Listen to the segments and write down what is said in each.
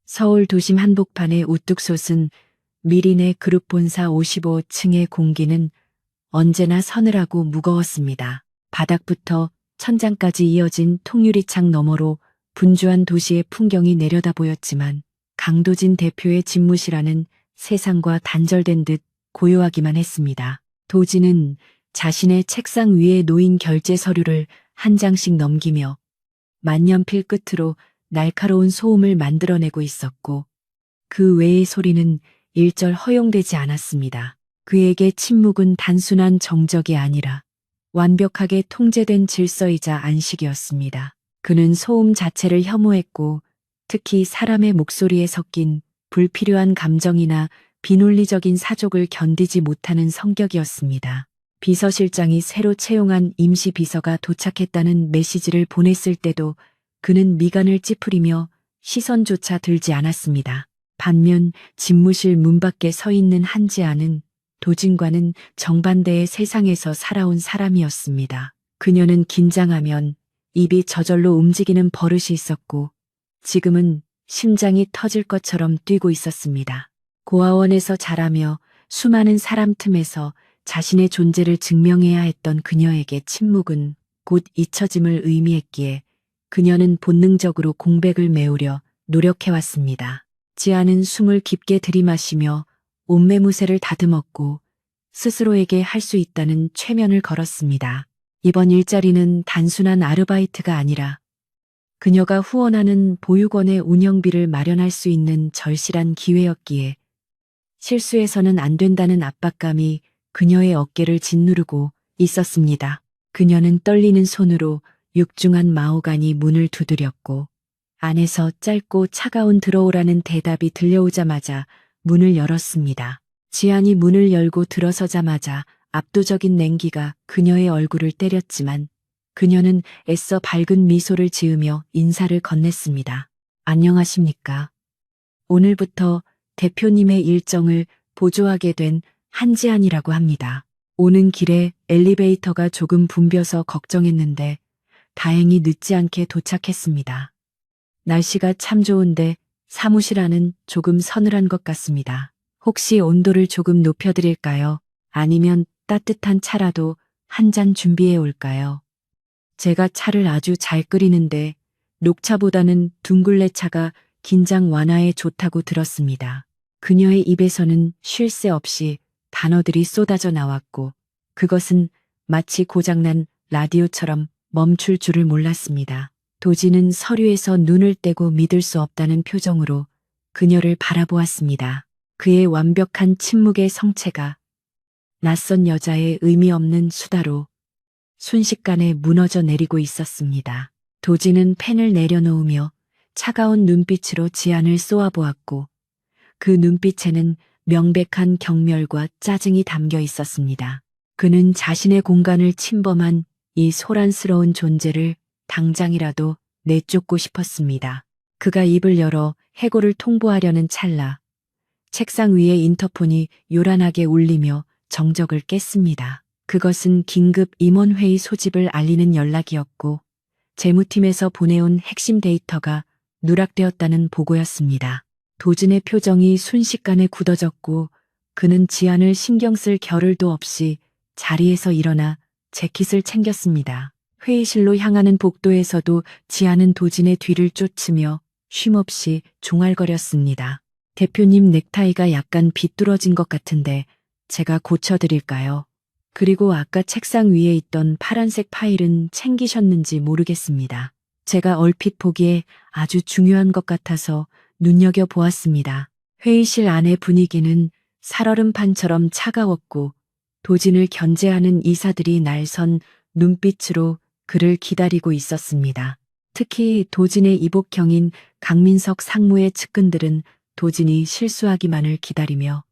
서울 도심 한복판에 우뚝 솟은 미리네 그룹 본사 55층의 공기는 언제나 서늘하고 무거웠습니다. 바닥부터 천장까지 이어진 통유리창 너머로 분주한 도시의 풍경이 내려다 보였지만 강도진 대표의 집무실안은 세상과 단절된 듯 고요하기만 했습니다. 도진은 자신의 책상 위에 놓인 결제 서류를 한 장씩 넘기며 만년필 끝으로 날카로운 소음을 만들어내고 있었고 그 외의 소리는 일절 허용되지 않았습니다. 그에게 침묵은 단순한 정적이 아니라 완벽하게 통제된 질서이자 안식이었습니다. 그는 소음 자체를 혐오했고 특히 사람의 목소리에 섞인 불필요한 감정이나 비논리적인 사족을 견디지 못하는 성격이었습니다. 비서실장이 새로 채용한 임시 비서가 도착했다는 메시지를 보냈을 때도 그는 미간을 찌푸리며 시선조차 들지 않았습니다. 반면 집무실 문 밖에 서 있는 한지아는 도진과는 정반대의 세상에서 살아온 사람이었습니다. 그녀는 긴장하면 입이 저절로 움직이는 버릇이 있었고 지금은 심장이 터질 것처럼 뛰고 있었습니다. 고아원에서 자라며 수많은 사람 틈에서 자신의 존재를 증명해야 했던 그녀에게 침묵은 곧 잊혀짐을 의미했기에 그녀는 본능적으로 공백을 메우려 노력해왔습니다. 지아는 숨을 깊게 들이마시며 옷매무새를 다듬었고 스스로에게 할 수 있다는 최면을 걸었습니다. 이번 일자리는 단순한 아르바이트가 아니라 그녀가 후원하는 보육원의 운영비를 마련할 수 있는 절실한 기회였기에 실수해서는 안 된다는 압박감이 그녀의 어깨를 짓누르고 있었습니다. 그녀는 떨리는 손으로 육중한 마호가니 문을 두드렸고 안에서 짧고 차가운 들어오라는 대답이 들려오자마자 문을 열었습니다. 지안이 문을 열고 들어서자마자 압도적인 냉기가 그녀의 얼굴을 때렸지만 그녀는 애써 밝은 미소를 지으며 인사를 건넸습니다. 안녕하십니까. 오늘부터 대표님의 일정을 보조하게 된 한지안이라고 합니다. 오는 길에 엘리베이터가 조금 붐벼서 걱정했는데 다행히 늦지 않게 도착했습니다. 날씨가 참 좋은데 사무실 안은 조금 서늘한 것 같습니다. 혹시 온도를 조금 높여드릴까요? 아니면 따뜻한 차라도 한 잔 준비해 올까요? 제가 차를 아주 잘 끓이는데 녹차보다는 둥글레차가 긴장 완화에 좋다고 들었습니다. 그녀의 입에서는 쉴 새 없이 단어들이 쏟아져 나왔고 그것은 마치 고장난 라디오처럼 멈출 줄을 몰랐습니다. 도진은 서류에서 눈을 떼고 믿을 수 없다는 표정으로 그녀를 바라보았습니다. 그의 완벽한 침묵의 성체가 낯선 여자의 의미 없는 수다로 순식간에 무너져 내리고 있었습니다. 도진은 펜을 내려놓으며 차가운 눈빛으로 지안을 쏘아보았고 그 눈빛에는 명백한 경멸과 짜증이 담겨 있었습니다. 그는 자신의 공간을 침범한 이 소란스러운 존재를 당장이라도 내쫓고 싶었습니다. 그가 입을 열어 해고를 통보하려는 찰나 책상 위에 인터폰이 요란하게 울리며 정적을 깼습니다. 그것은 긴급 임원회의 소집을 알리는 연락이었고 재무팀에서 보내온 핵심 데이터가 누락되었다는 보고였습니다. 도진의 표정이 순식간에 굳어졌고 그는 지안을 신경 쓸 겨를도 없이 자리에서 일어나 재킷을 챙겼습니다. 회의실로 향하는 복도에서도 지안은 도진의 뒤를 쫓으며 쉼없이 종알거렸습니다. 대표님 넥타이가 약간 비뚤어진 것 같은데 제가 고쳐드릴까요? 그리고 아까 책상 위에 있던 파란색 파일은 챙기셨는지 모르겠습니다. 제가 얼핏 보기에 아주 중요한 것 같아서 눈여겨보았습니다. 회의실 안의 분위기는 살얼음판처럼 차가웠고 도진을 견제하는 이사들이 날선 눈빛으로 그를 기다리고 있었습니다. 특히 도진의 이복형인 강민석 상무의 측근들은 도진이 실수하기만을 기다리며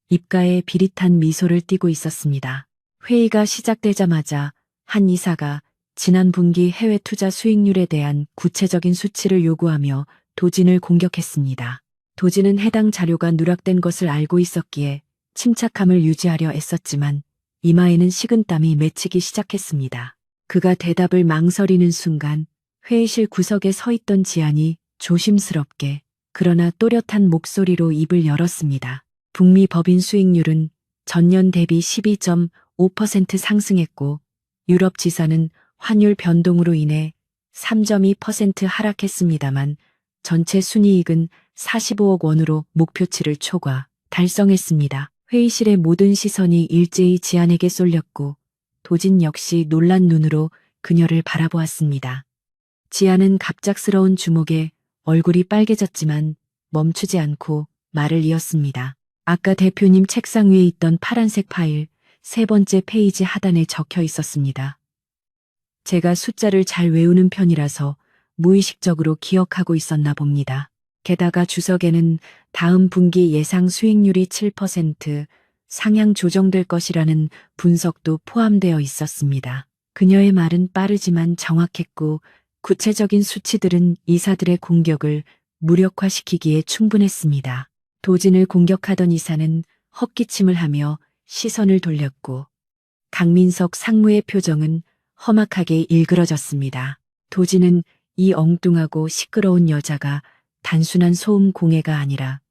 입가에 비릿한 미소를 띠고 있었습니다. 회의가 시작되자마자 한 이사가 지난 분기 해외 투자 수익률에 대한 구체적인 수치를 요구하며 도진을 공격했습니다. 도진은 해당 자료가 누락된 것을 알고 있었기에 침착함을 유지하려 애썼지만 이마에는 식은땀이 맺히기 시작했습니다. 그가 대답을 망설이는 순간 회의실 구석에 서 있던 지안이 조심스럽게 그러나 또렷한 목소리로 입을 열었습니다. 북미 법인 수익률은 전년 대비 12.5% 상승했고 유럽 지사는 환율 변동으로 인해 3.2% 하락했습니다만 전체 순이익은 45억 원으로 목표치를 초과 달성했습니다. 회의실의 모든 시선이 일제히 지안에게 쏠렸고 도진 역시 놀란 눈으로 그녀를 바라보았습니다. 지안은 갑작스러운 주목에 얼굴이 빨개졌지만 멈추지 않고 말을 이었습니다. 아까 대표님 책상 위에 있던 파란색 파일 3번째 페이지 하단에 적혀 있었습니다. 제가 숫자를 잘 외우는 편이라서 무의식적으로 기억하고 있었나 봅니다. 게다가 주석에는 다음 분기 예상 수익률이 7% 상향 조정될 것이라는 분석도 포함되어 있었습니다. 그녀의 말은 빠르지만 정확했고 구체적인 수치들은 이사들의 공격을 무력화시키기에 충분했습니다. 도진을 공격하던 이사는 헛기침을 하며 시선을 돌렸고 강민석 상무의 표정은 험악하게 일그러졌습니다. 도진은 이 엉뚱하고 시끄러운 여자가 단순한 소음 공해가 아니라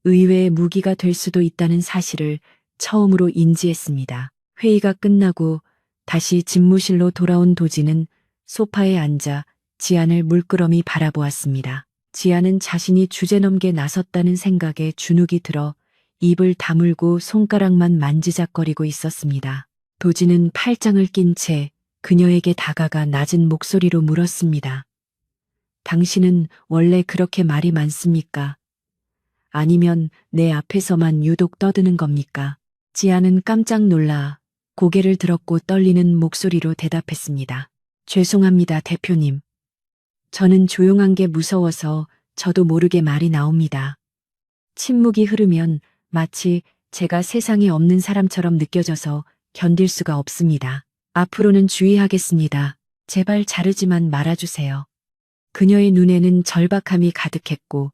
의외의 무기가 될 수도 있다는 사실을 처음으로 인지했습니다. 회의가 끝나고 다시 집무실로 돌아온 도진은 소파에 앉아 지안을 물끄러미 바라보았습니다. 지안은 자신이 주제넘게 나섰다는 생각에 주눅이 들어 입을 다물고 손가락만 만지작거리고 있었습니다. 도진은 팔짱을 낀 채 그녀에게 다가가 낮은 목소리로 물었습니다. 당신은 원래 그렇게 말이 많습니까? 아니면 내 앞에서만 유독 떠드는 겁니까? 지아는 깜짝 놀라 고개를 들었고 떨리는 목소리로 대답했습니다. 죄송합니다, 대표님. 저는 조용한 게 무서워서 저도 모르게 말이 나옵니다. 침묵이 흐르면 마치 제가 세상에 없는 사람처럼 느껴져서 견딜 수가 없습니다. 앞으로는 주의하겠습니다. 제발 자르지만 말아주세요. 그녀의 눈에는 절박함이 가득했고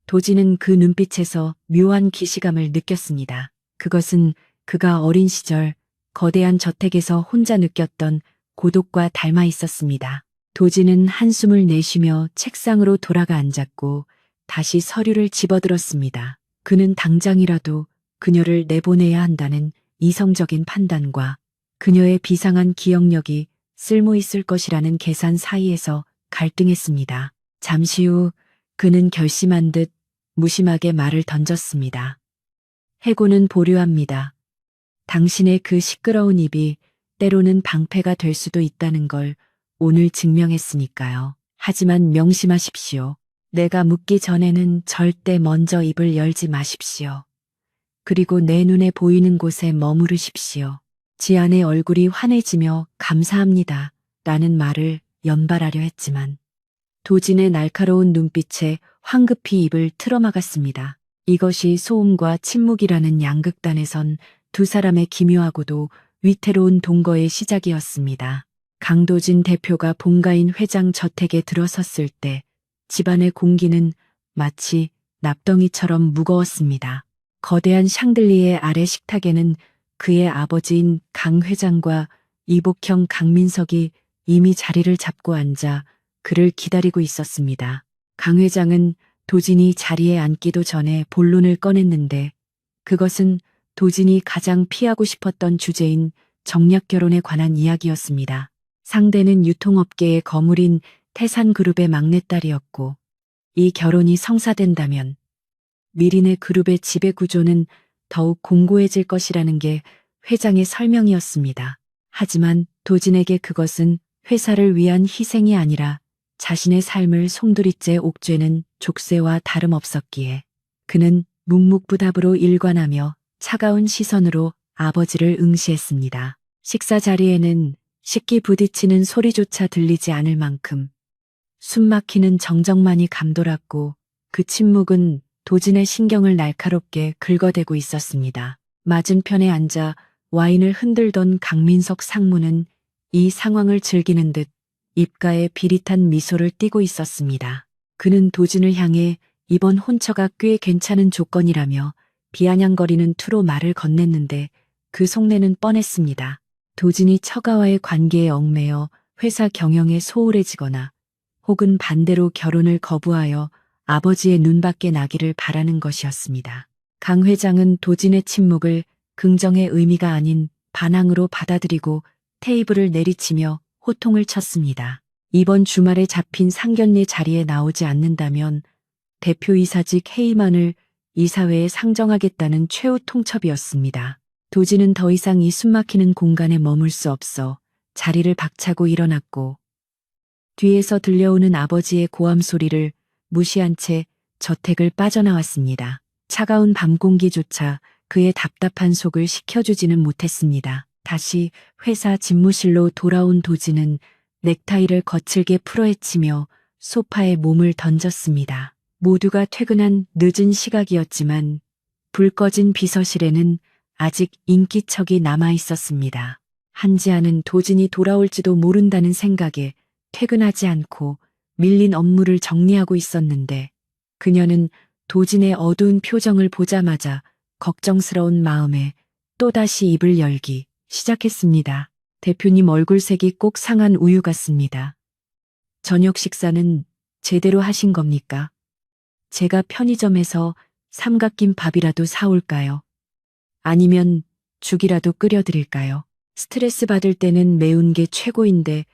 도진은 그 눈빛에서 묘한 기시감을 느꼈습니다. 그것은 그가 어린 시절 거대한 저택에서 혼자 느꼈던 고독과 닮아 있었습니다. 도진은 한숨을 내쉬며 책상으로 돌아가 앉았고 다시 서류를 집어들었습니다. 그는 당장이라도 그녀를 내보내야 한다는 이성적인 판단과 그녀의 비상한 기억력이 쓸모있을 것이라는 계산 사이에서 갈등했습니다. 잠시 후 그는 결심한 듯 무심하게 말을 던졌습니다. 해고는 보류합니다. 당신의 그 시끄러운 입이 때로는 방패가 될 수도 있다는 걸 오늘 증명했으니까요. 하지만 명심하십시오. 내가 묻기 전에는 절대 먼저 입을 열지 마십시오. 그리고 내 눈에 보이는 곳에 머무르십시오. 지안의 얼굴이 환해지며 감사합니다. 라는 말을 연발하려 했지만 도진의 날카로운 눈빛에 황급히 입을 틀어막았습니다. 이것이 소음과 침묵이라는 양극단에선 두 사람의 기묘하고도 위태로운 동거의 시작이었습니다. 강도진 대표가 본가인 회장 저택에 들어섰을 때 집안의 공기는 마치 납덩이처럼 무거웠습니다. 거대한 샹들리에 아래 식탁에는 그의 아버지인 강 회장과 이복형 강민석이 이미 자리를 잡고 앉아 그를 기다리고 있었습니다. 강 회장은 도진이 자리에 앉기도 전에 본론을 꺼냈는데 그것은 도진이 가장 피하고 싶었던 주제인 정략 결혼에 관한 이야기였습니다. 상대는 유통업계의 거물인 태산그룹의 막내딸이었고 이 결혼이 성사된다면 미린의 그룹의 지배 구조는 더욱 공고해질 것이라는 게 회장의 설명이었습니다. 하지만 도진에게 그것은 회사를 위한 희생이 아니라 자신의 삶을 송두리째 옥죄는 족쇄와 다름없었기에 그는 묵묵부답으로 일관하며 차가운 시선으로 아버지를 응시했습니다. 식사 자리에는 식기 부딪히는 소리조차 들리지 않을 만큼 숨막히는 정적만이 감돌았고 그 침묵은 도진의 신경을 날카롭게 긁어대고 있었습니다. 맞은편에 앉아 와인을 흔들던 강민석 상무는 이 상황을 즐기는 듯 입가에 비릿한 미소를 띠고 있었습니다. 그는 도진을 향해 이번 혼처가 꽤 괜찮은 조건이라며 비아냥거리는 투로 말을 건넸는데 그 속내는 뻔했습니다. 도진이 처가와의 관계에 얽매여 회사 경영에 소홀해지거나 혹은 반대로 결혼을 거부하여 아버지의 눈밖에 나기를 바라는 것이었습니다. 강 회장은 도진의 침묵을 긍정의 의미가 아닌 반항으로 받아들이고 테이블을 내리치며 호통을 쳤습니다. 이번 주말에 잡힌 상견례 자리에 나오지 않는다면 대표이사직 해임안을 이사회에 상정하겠다는 최후 통첩이었습니다. 도진은 더 이상 이 숨막히는 공간에 머물 수 없어 자리를 박차고 일어났고 뒤에서 들려오는 아버지의 고함 소리를 무시한 채 저택을 빠져나왔습니다. 차가운 밤 공기조차 그의 답답한 속을 식혀주지는 못했습니다. 다시 회사 집무실로 돌아온 도진은 넥타이를 거칠게 풀어헤치며 소파에 몸을 던졌습니다. 모두가 퇴근한 늦은 시각이었지만 불 꺼진 비서실에는 아직 인기척이 남아 있었습니다. 한지아는 도진이 돌아올지도 모른다는 생각에 퇴근하지 않고 밀린 업무를 정리하고 있었는데 그녀는 도진의 어두운 표정을 보자마자 걱정스러운 마음에 또다시 입을 열기 시작했습니다. 대표님 얼굴색이 꼭 상한 우유 같습니다. 저녁 식사는 제대로 하신 겁니까? 제가 편의점에서 삼각김밥이라도 사올까요? 아니면 죽이라도 끓여드릴까요? 스트레스 받을 때는 매운 게 최고인데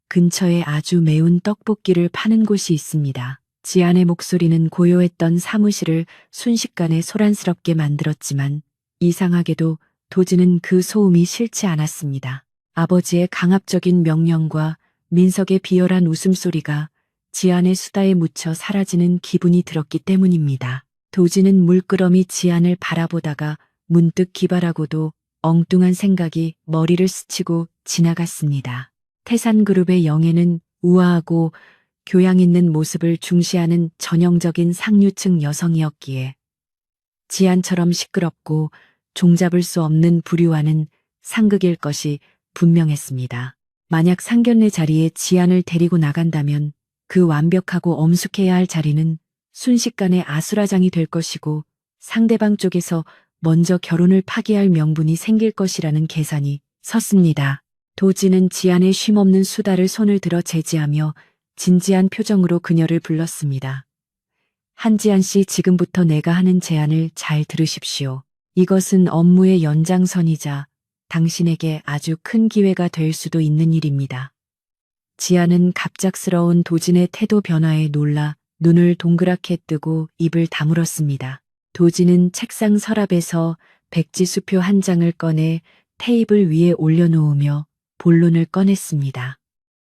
근처에 아주 매운 떡볶이를 파는 곳이 있습니다. 지안의 목소리는 고요했던 사무실을 순식간에 소란스럽게 만들었지만 이상하게도 도진은 그 소음이 싫지 않았습니다. 아버지의 강압적인 명령과 민석의 비열한 웃음소리가 지안의 수다에 묻혀 사라지는 기분이 들었기 때문입니다. 도진은 물끄러미 지안을 바라보다가 문득 기발하고도 엉뚱한 생각이 머리를 스치고 지나갔습니다. 태산그룹의 영애는 우아하고 교양 있는 모습을 중시하는 전형적인 상류층 여성이었기에 지안처럼 시끄럽고 종잡을 수 없는 부류와는 상극일 것이 분명했습니다. 만약 상견례 자리에 지안을 데리고 나간다면 그 완벽하고 엄숙해야 할 자리는 순식간에 아수라장이 될 것이고 상대방 쪽에서 먼저 결혼을 파기할 명분이 생길 것이라는 계산이 섰습니다. 도진은 지안의 쉼없는 수다를 손을 들어 제지하며 진지한 표정으로 그녀를 불렀습니다. 한지안 씨, 지금부터 내가 하는 제안을 잘 들으십시오. 이것은 업무의 연장선이자 당신에게 아주 큰 기회가 될 수도 있는 일입니다. 지안은 갑작스러운 도진의 태도 변화에 놀라 눈을 동그랗게 뜨고 입을 다물었습니다. 도진은 책상 서랍에서 백지수표 한 장을 꺼내 테이블 위에 올려놓으며 본론을 꺼냈습니다.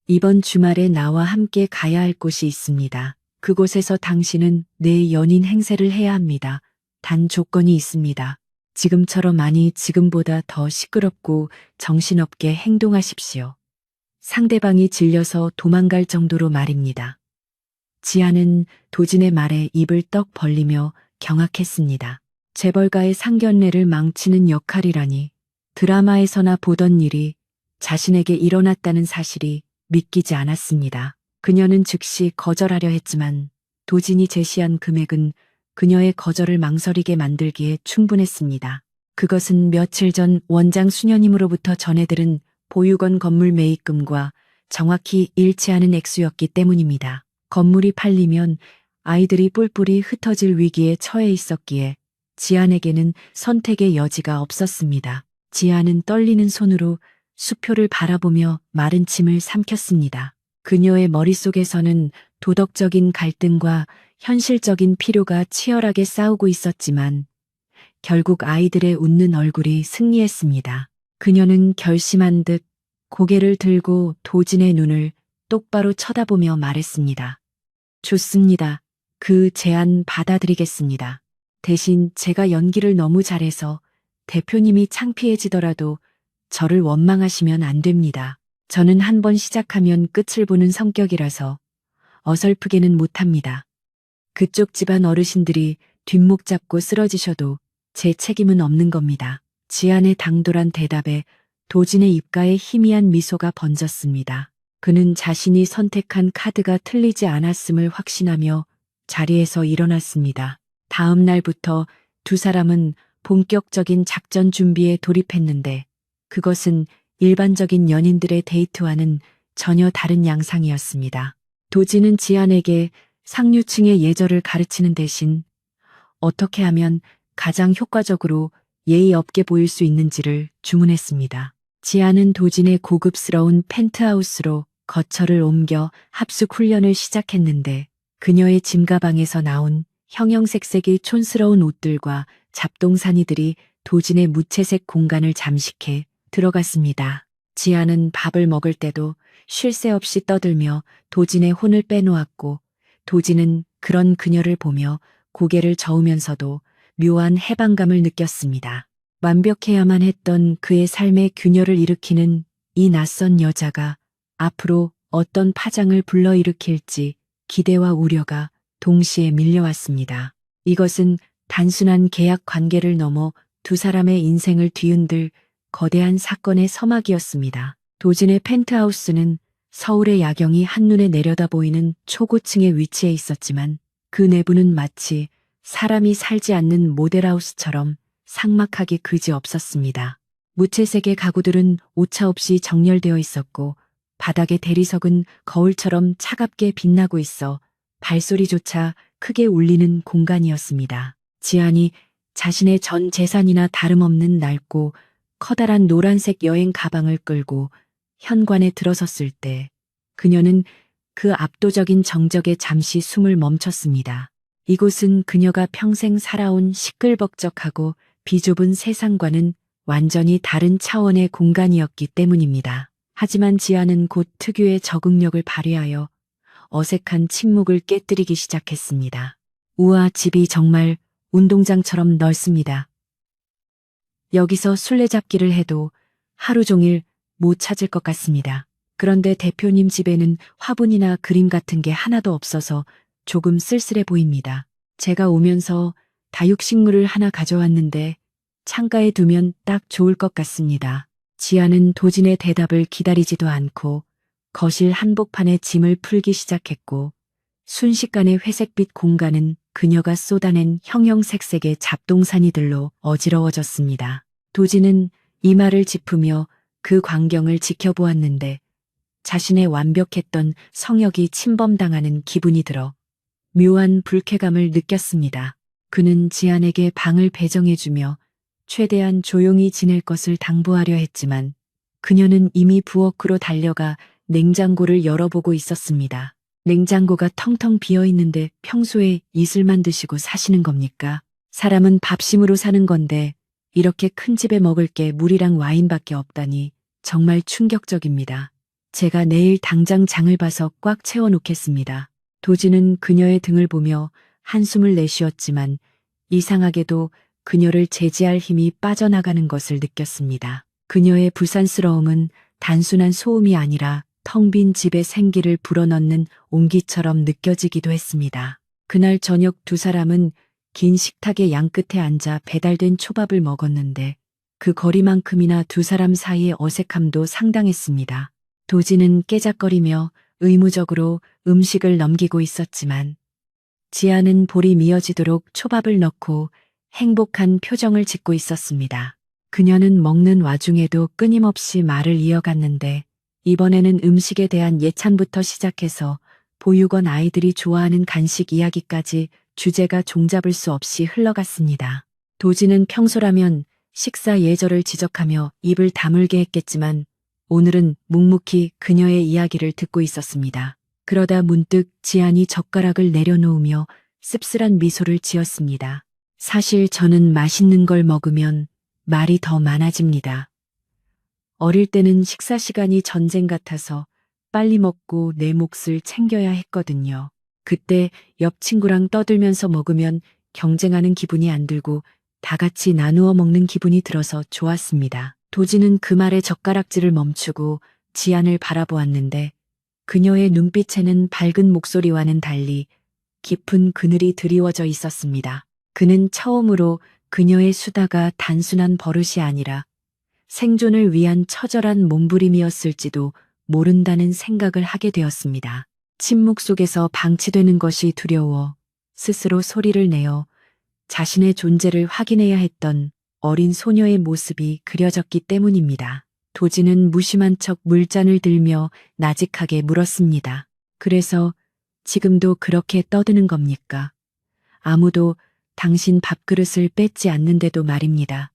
이번 주말에 나와 함께 가야 할 곳이 있습니다. 그곳에서 당신은 내 연인 행세를 해야 합니다. 단 조건이 있습니다. 지금처럼 아니 지금보다 더 시끄럽고 정신없게 행동하십시오. 상대방이 질려서 도망갈 정도로 말입니다. 지안은 도진의 말에 입을 떡 벌리며 경악했습니다. 재벌가의 상견례를 망치는 역할이라니 드라마에서나 보던 일이 자신에게 일어났다는 사실이 믿기지 않았습니다. 그녀는 즉시 거절하려 했지만 도진이 제시한 금액은 그녀의 거절을 망설이게 만들기에 충분했습니다. 그것은 며칠 전 원장 수녀님으로부터 전해들은 보유건 건물 매입금과 정확히 일치하는 액수였기 때문입니다. 건물이 팔리면 아이들이 뿔뿔이 흩어질 위기에 처해 있었기에 지안에게는 선택의 여지가 없었습니다. 지안은 떨리는 손으로 수표를 바라보며 마른 침을 삼켰습니다. 그녀의 머릿속에서는 도덕적인 갈등과 현실적인 필요가 치열하게 싸우고 있었지만 결국 아이들의 웃는 얼굴이 승리했습니다. 그녀는 결심한 듯 고개를 들고 도진의 눈을 똑바로 쳐다보며 말했습니다. 좋습니다. 그 제안 받아들이겠습니다. 대신 제가 연기를 너무 잘해서 대표님이 창피해지더라도 저를 원망하시면 안 됩니다. 저는 한번 시작하면 끝을 보는 성격이라서 어설프게는 못합니다. 그쪽 집안 어르신들이 뒷목 잡고 쓰러지셔도 제 책임은 없는 겁니다. 지안의 당돌한 대답에 도진의 입가에 희미한 미소가 번졌습니다. 그는 자신이 선택한 카드가 틀리지 않았음을 확신하며 자리에서 일어났습니다. 다음 날부터 두 사람은 본격적인 작전 준비에 돌입했는데 그것은 일반적인 연인들의 데이트와는 전혀 다른 양상이었습니다. 도진은 지안에게 상류층의 예절을 가르치는 대신 어떻게 하면 가장 효과적으로 예의 없게 보일 수 있는지를 주문했습니다. 지아는 도진의 고급스러운 펜트하우스로 거처를 옮겨 합숙 훈련을 시작했는데 그녀의 짐가방에서 나온 형형색색의 촌스러운 옷들과 잡동사니들이 도진의 무채색 공간을 잠식해 들어갔습니다. 지아는 밥을 먹을 때도 쉴 새 없이 떠들며 도진의 혼을 빼놓았고 도진은 그런 그녀를 보며 고개를 저으면서도 묘한 해방감을 느꼈습니다. 완벽해야만 했던 그의 삶의 균열을 일으키는 이 낯선 여자가 앞으로 어떤 파장을 불러일으킬지 기대와 우려가 동시에 밀려왔습니다. 이것은 단순한 계약 관계를 넘어 두 사람의 인생을 뒤흔들 거대한 사건의 서막이었습니다. 도진의 펜트하우스는 서울의 야경이 한눈에 내려다 보이는 초고층에 위치해 있었지만 그 내부는 마치 사람이 살지 않는 모델하우스처럼 삭막하기 그지없었습니다. 무채색의 가구들은 오차없이 정렬되어 있었고 바닥의 대리석은 거울처럼 차갑게 빛나고 있어 발소리조차 크게 울리는 공간이었습니다. 지안이 자신의 전 재산이나 다름없는 낡고 커다란 노란색 여행 가방을 끌고 현관에 들어섰을 때 그녀는 그 압도적인 정적에 잠시 숨을 멈췄습니다. 이곳은 그녀가 평생 살아온 시끌벅적하고 비좁은 세상과는 완전히 다른 차원의 공간이었기 때문입니다. 하지만 지아는 곧 특유의 적응력을 발휘하여 어색한 침묵을 깨뜨리기 시작했습니다. 우와, 집이 정말 운동장처럼 넓습니다. 여기서 술래잡기를 해도 하루 종일 못 찾을 것 같습니다. 그런데 대표님 집에는 화분이나 그림 같은 게 하나도 없어서 조금 쓸쓸해 보입니다. 제가 오면서 다육식물을 하나 가져왔는데 창가에 두면 딱 좋을 것 같습니다. 지아는 도진의 대답을 기다리지도 않고 거실 한복판에 짐을 풀기 시작했고 순식간에 회색빛 공간은 그녀가 쏟아낸 형형색색의 잡동사니들로 어지러워졌습니다. 도진은 이마를 짚으며 그 광경을 지켜보았는데 자신의 완벽했던 성역이 침범당하는 기분이 들어 묘한 불쾌감을 느꼈습니다. 그는 지안에게 방을 배정해주며 최대한 조용히 지낼 것을 당부하려 했지만 그녀는 이미 부엌으로 달려가 냉장고를 열어보고 있었습니다. 냉장고가 텅텅 비어 있는데 평소에 이슬만 드시고 사시는 겁니까? 사람은 밥심으로 사는 건데 이렇게 큰 집에 먹을 게 물이랑 와인밖에 없다니 정말 충격적입니다. 제가 내일 당장 장을 봐서 꽉 채워놓겠습니다. 도진은 그녀의 등을 보며 한숨을 내쉬었지만 이상하게도 그녀를 제지할 힘이 빠져나가는 것을 느꼈습니다. 그녀의 부산스러움은 단순한 소음이 아니라 텅 빈 집의 생기를 불어넣는 온기처럼 느껴지기도 했습니다. 그날 저녁 두 사람은 긴 식탁의 양끝에 앉아 배달된 초밥을 먹었는데 그 거리만큼이나 두 사람 사이의 어색함도 상당했습니다. 도진은 깨작거리며 의무적으로 음식을 넘기고 있었지만 지아는 볼이 미어지도록 초밥을 넣고 행복한 표정을 짓고 있었습니다. 그녀는 먹는 와중에도 끊임없이 말을 이어갔는데 이번에는 음식에 대한 예찬부터 시작해서 보육원 아이들이 좋아하는 간식 이야기까지 주제가 종잡을 수 없이 흘러갔습니다. 도진은 평소라면 식사 예절을 지적하며 입을 다물게 했겠지만 오늘은 묵묵히 그녀의 이야기를 듣고 있었습니다. 그러다 문득 지안이 젓가락을 내려놓으며 씁쓸한 미소를 지었습니다. 사실 저는 맛있는 걸 먹으면 말이 더 많아집니다. 어릴 때는 식사 시간이 전쟁 같아서 빨리 먹고 내 몫을 챙겨야 했거든요. 그때 옆 친구랑 떠들면서 먹으면 경쟁하는 기분이 안 들고 다 같이 나누어 먹는 기분이 들어서 좋았습니다. 도진은 그 말에 젓가락질을 멈추고 지안을 바라보았는데 그녀의 눈빛에는 밝은 목소리와는 달리 깊은 그늘이 드리워져 있었습니다. 그는 처음으로 그녀의 수다가 단순한 버릇이 아니라 생존을 위한 처절한 몸부림이었을지도 모른다는 생각을 하게 되었습니다. 침묵 속에서 방치되는 것이 두려워 스스로 소리를 내어 자신의 존재를 확인해야 했던 어린 소녀의 모습이 그려졌기 때문입니다. 도진은 무심한 척 물잔을 들며 나직하게 물었습니다. 그래서 지금도 그렇게 떠드는 겁니까? 아무도 당신 밥그릇을 뺏지 않는데도 말입니다.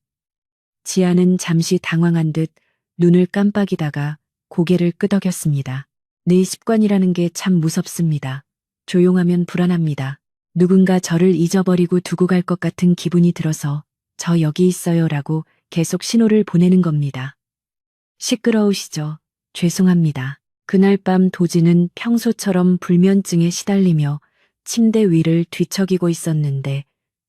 지아는 잠시 당황한 듯 눈을 깜빡이다가 고개를 끄덕였습니다. 내 습관이라는 게 참 무섭습니다. 조용하면 불안합니다. 누군가 저를 잊어버리고 두고 갈 것 같은 기분이 들어서 저 여기 있어요 라고 계속 신호를 보내는 겁니다. 시끄러우시죠? 죄송합니다. 그날 밤 도지는 평소처럼 불면증에 시달리며 침대 위를 뒤척이고 있었는데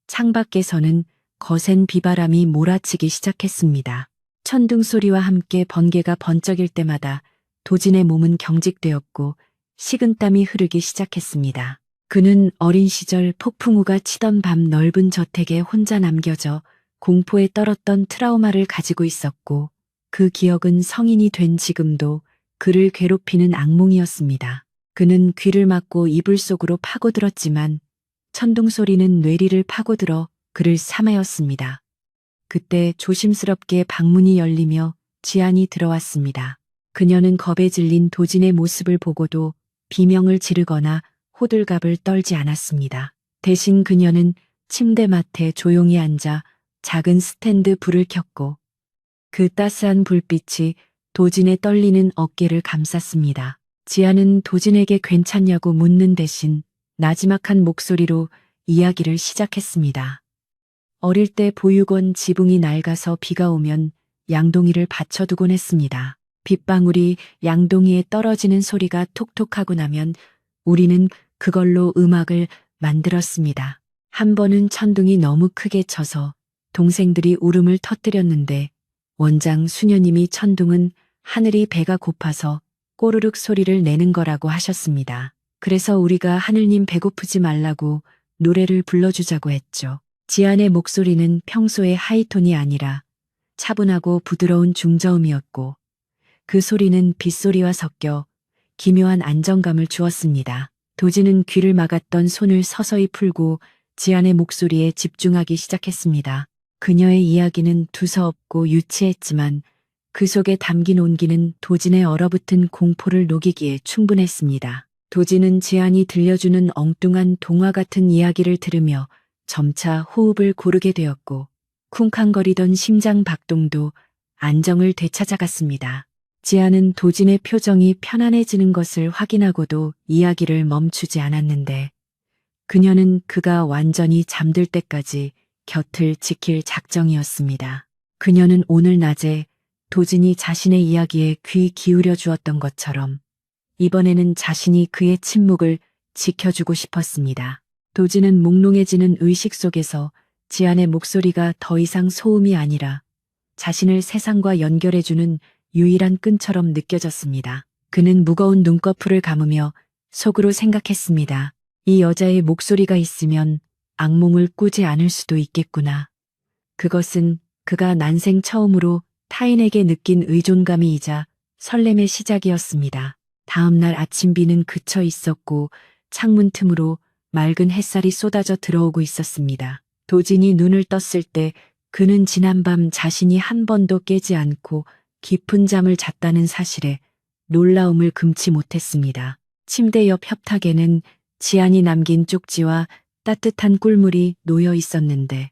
창밖에서는 거센 비바람이 몰아치기 시작했습니다. 천둥 소리와 함께 번개가 번쩍일 때마다 도진의 몸은 경직되었고 식은땀이 흐르기 시작했습니다. 그는 어린 시절 폭풍우가 치던 밤 넓은 저택에 혼자 남겨져 공포에 떨었던 트라우마를 가지고 있었고 그 기억은 성인이 된 지금도 그를 괴롭히는 악몽이었습니다. 그는 귀를 막고 이불 속으로 파고들었지만 천둥 소리는 뇌리를 파고들어 그를 삼하였습니다. 그때 조심스럽게 방문이 열리며 지안이 들어왔습니다. 그녀는 겁에 질린 도진의 모습을 보고도 비명을 지르거나 호들갑을 떨지 않았습니다. 대신 그녀는 침대맡에 조용히 앉아 작은 스탠드 불을 켰고 그 따스한 불빛이 도진의 떨리는 어깨를 감쌌습니다. 지아는 도진에게 괜찮냐고 묻는 대신 나지막한 목소리로 이야기를 시작했습니다. 어릴 때 보육원 지붕이 낡아서 비가 오면 양동이를 받쳐두곤 했습니다. 빗방울이 양동이에 떨어지는 소리가 톡톡하고 나면 우리는 그걸로 음악을 만들었습니다. 한 번은 천둥이 너무 크게 쳐서 동생들이 울음을 터뜨렸는데 원장 수녀님이 천둥은 하늘이 배가 고파서 꼬르륵 소리를 내는 거라고 하셨습니다. 그래서 우리가 하늘님 배고프지 말라고 노래를 불러주자고 했죠. 지안의 목소리는 평소의 하이톤이 아니라 차분하고 부드러운 중저음이었고 그 소리는 빗소리와 섞여 기묘한 안정감을 주었습니다. 도지는 귀를 막았던 손을 서서히 풀고 지안의 목소리에 집중하기 시작했습니다. 그녀의 이야기는 두서없고 유치했지만 그 속에 담긴 온기는 도진의 얼어붙은 공포를 녹이기에 충분했습니다. 도진은 지안이 들려주는 엉뚱한 동화 같은 이야기를 들으며 점차 호흡을 고르게 되었고 쿵쾅거리던 심장 박동도 안정을 되찾아갔습니다. 지아는 도진의 표정이 편안해지는 것을 확인하고도 이야기를 멈추지 않았는데 그녀는 그가 완전히 잠들 때까지 곁을 지킬 작정이었습니다. 그녀는 오늘 낮에 도진이 자신의 이야기에 귀 기울여 주었던 것처럼 이번에는 자신이 그의 침묵을 지켜주고 싶었습니다. 도진은 몽롱해지는 의식 속에서 지안의 목소리가 더 이상 소음이 아니라 자신을 세상과 연결해주는 유일한 끈처럼 느껴졌습니다. 그는 무거운 눈꺼풀을 감으며 속으로 생각했습니다. 이 여자의 목소리가 있으면 악몽을 꾸지 않을 수도 있겠구나. 그것은 그가 난생 처음으로 타인에게 느낀 의존감이이자 설렘의 시작이었습니다. 다음 날 아침 비는 그쳐 있었고 창문 틈으로 맑은 햇살이 쏟아져 들어오고 있었습니다. 도진이 눈을 떴을 때 그는 지난밤 자신이 한 번도 깨지 않고 깊은 잠을 잤다는 사실에 놀라움을 금치 못했습니다. 침대 옆 협탁에는 지안이 남긴 쪽지와 따뜻한 꿀물이 놓여 있었는데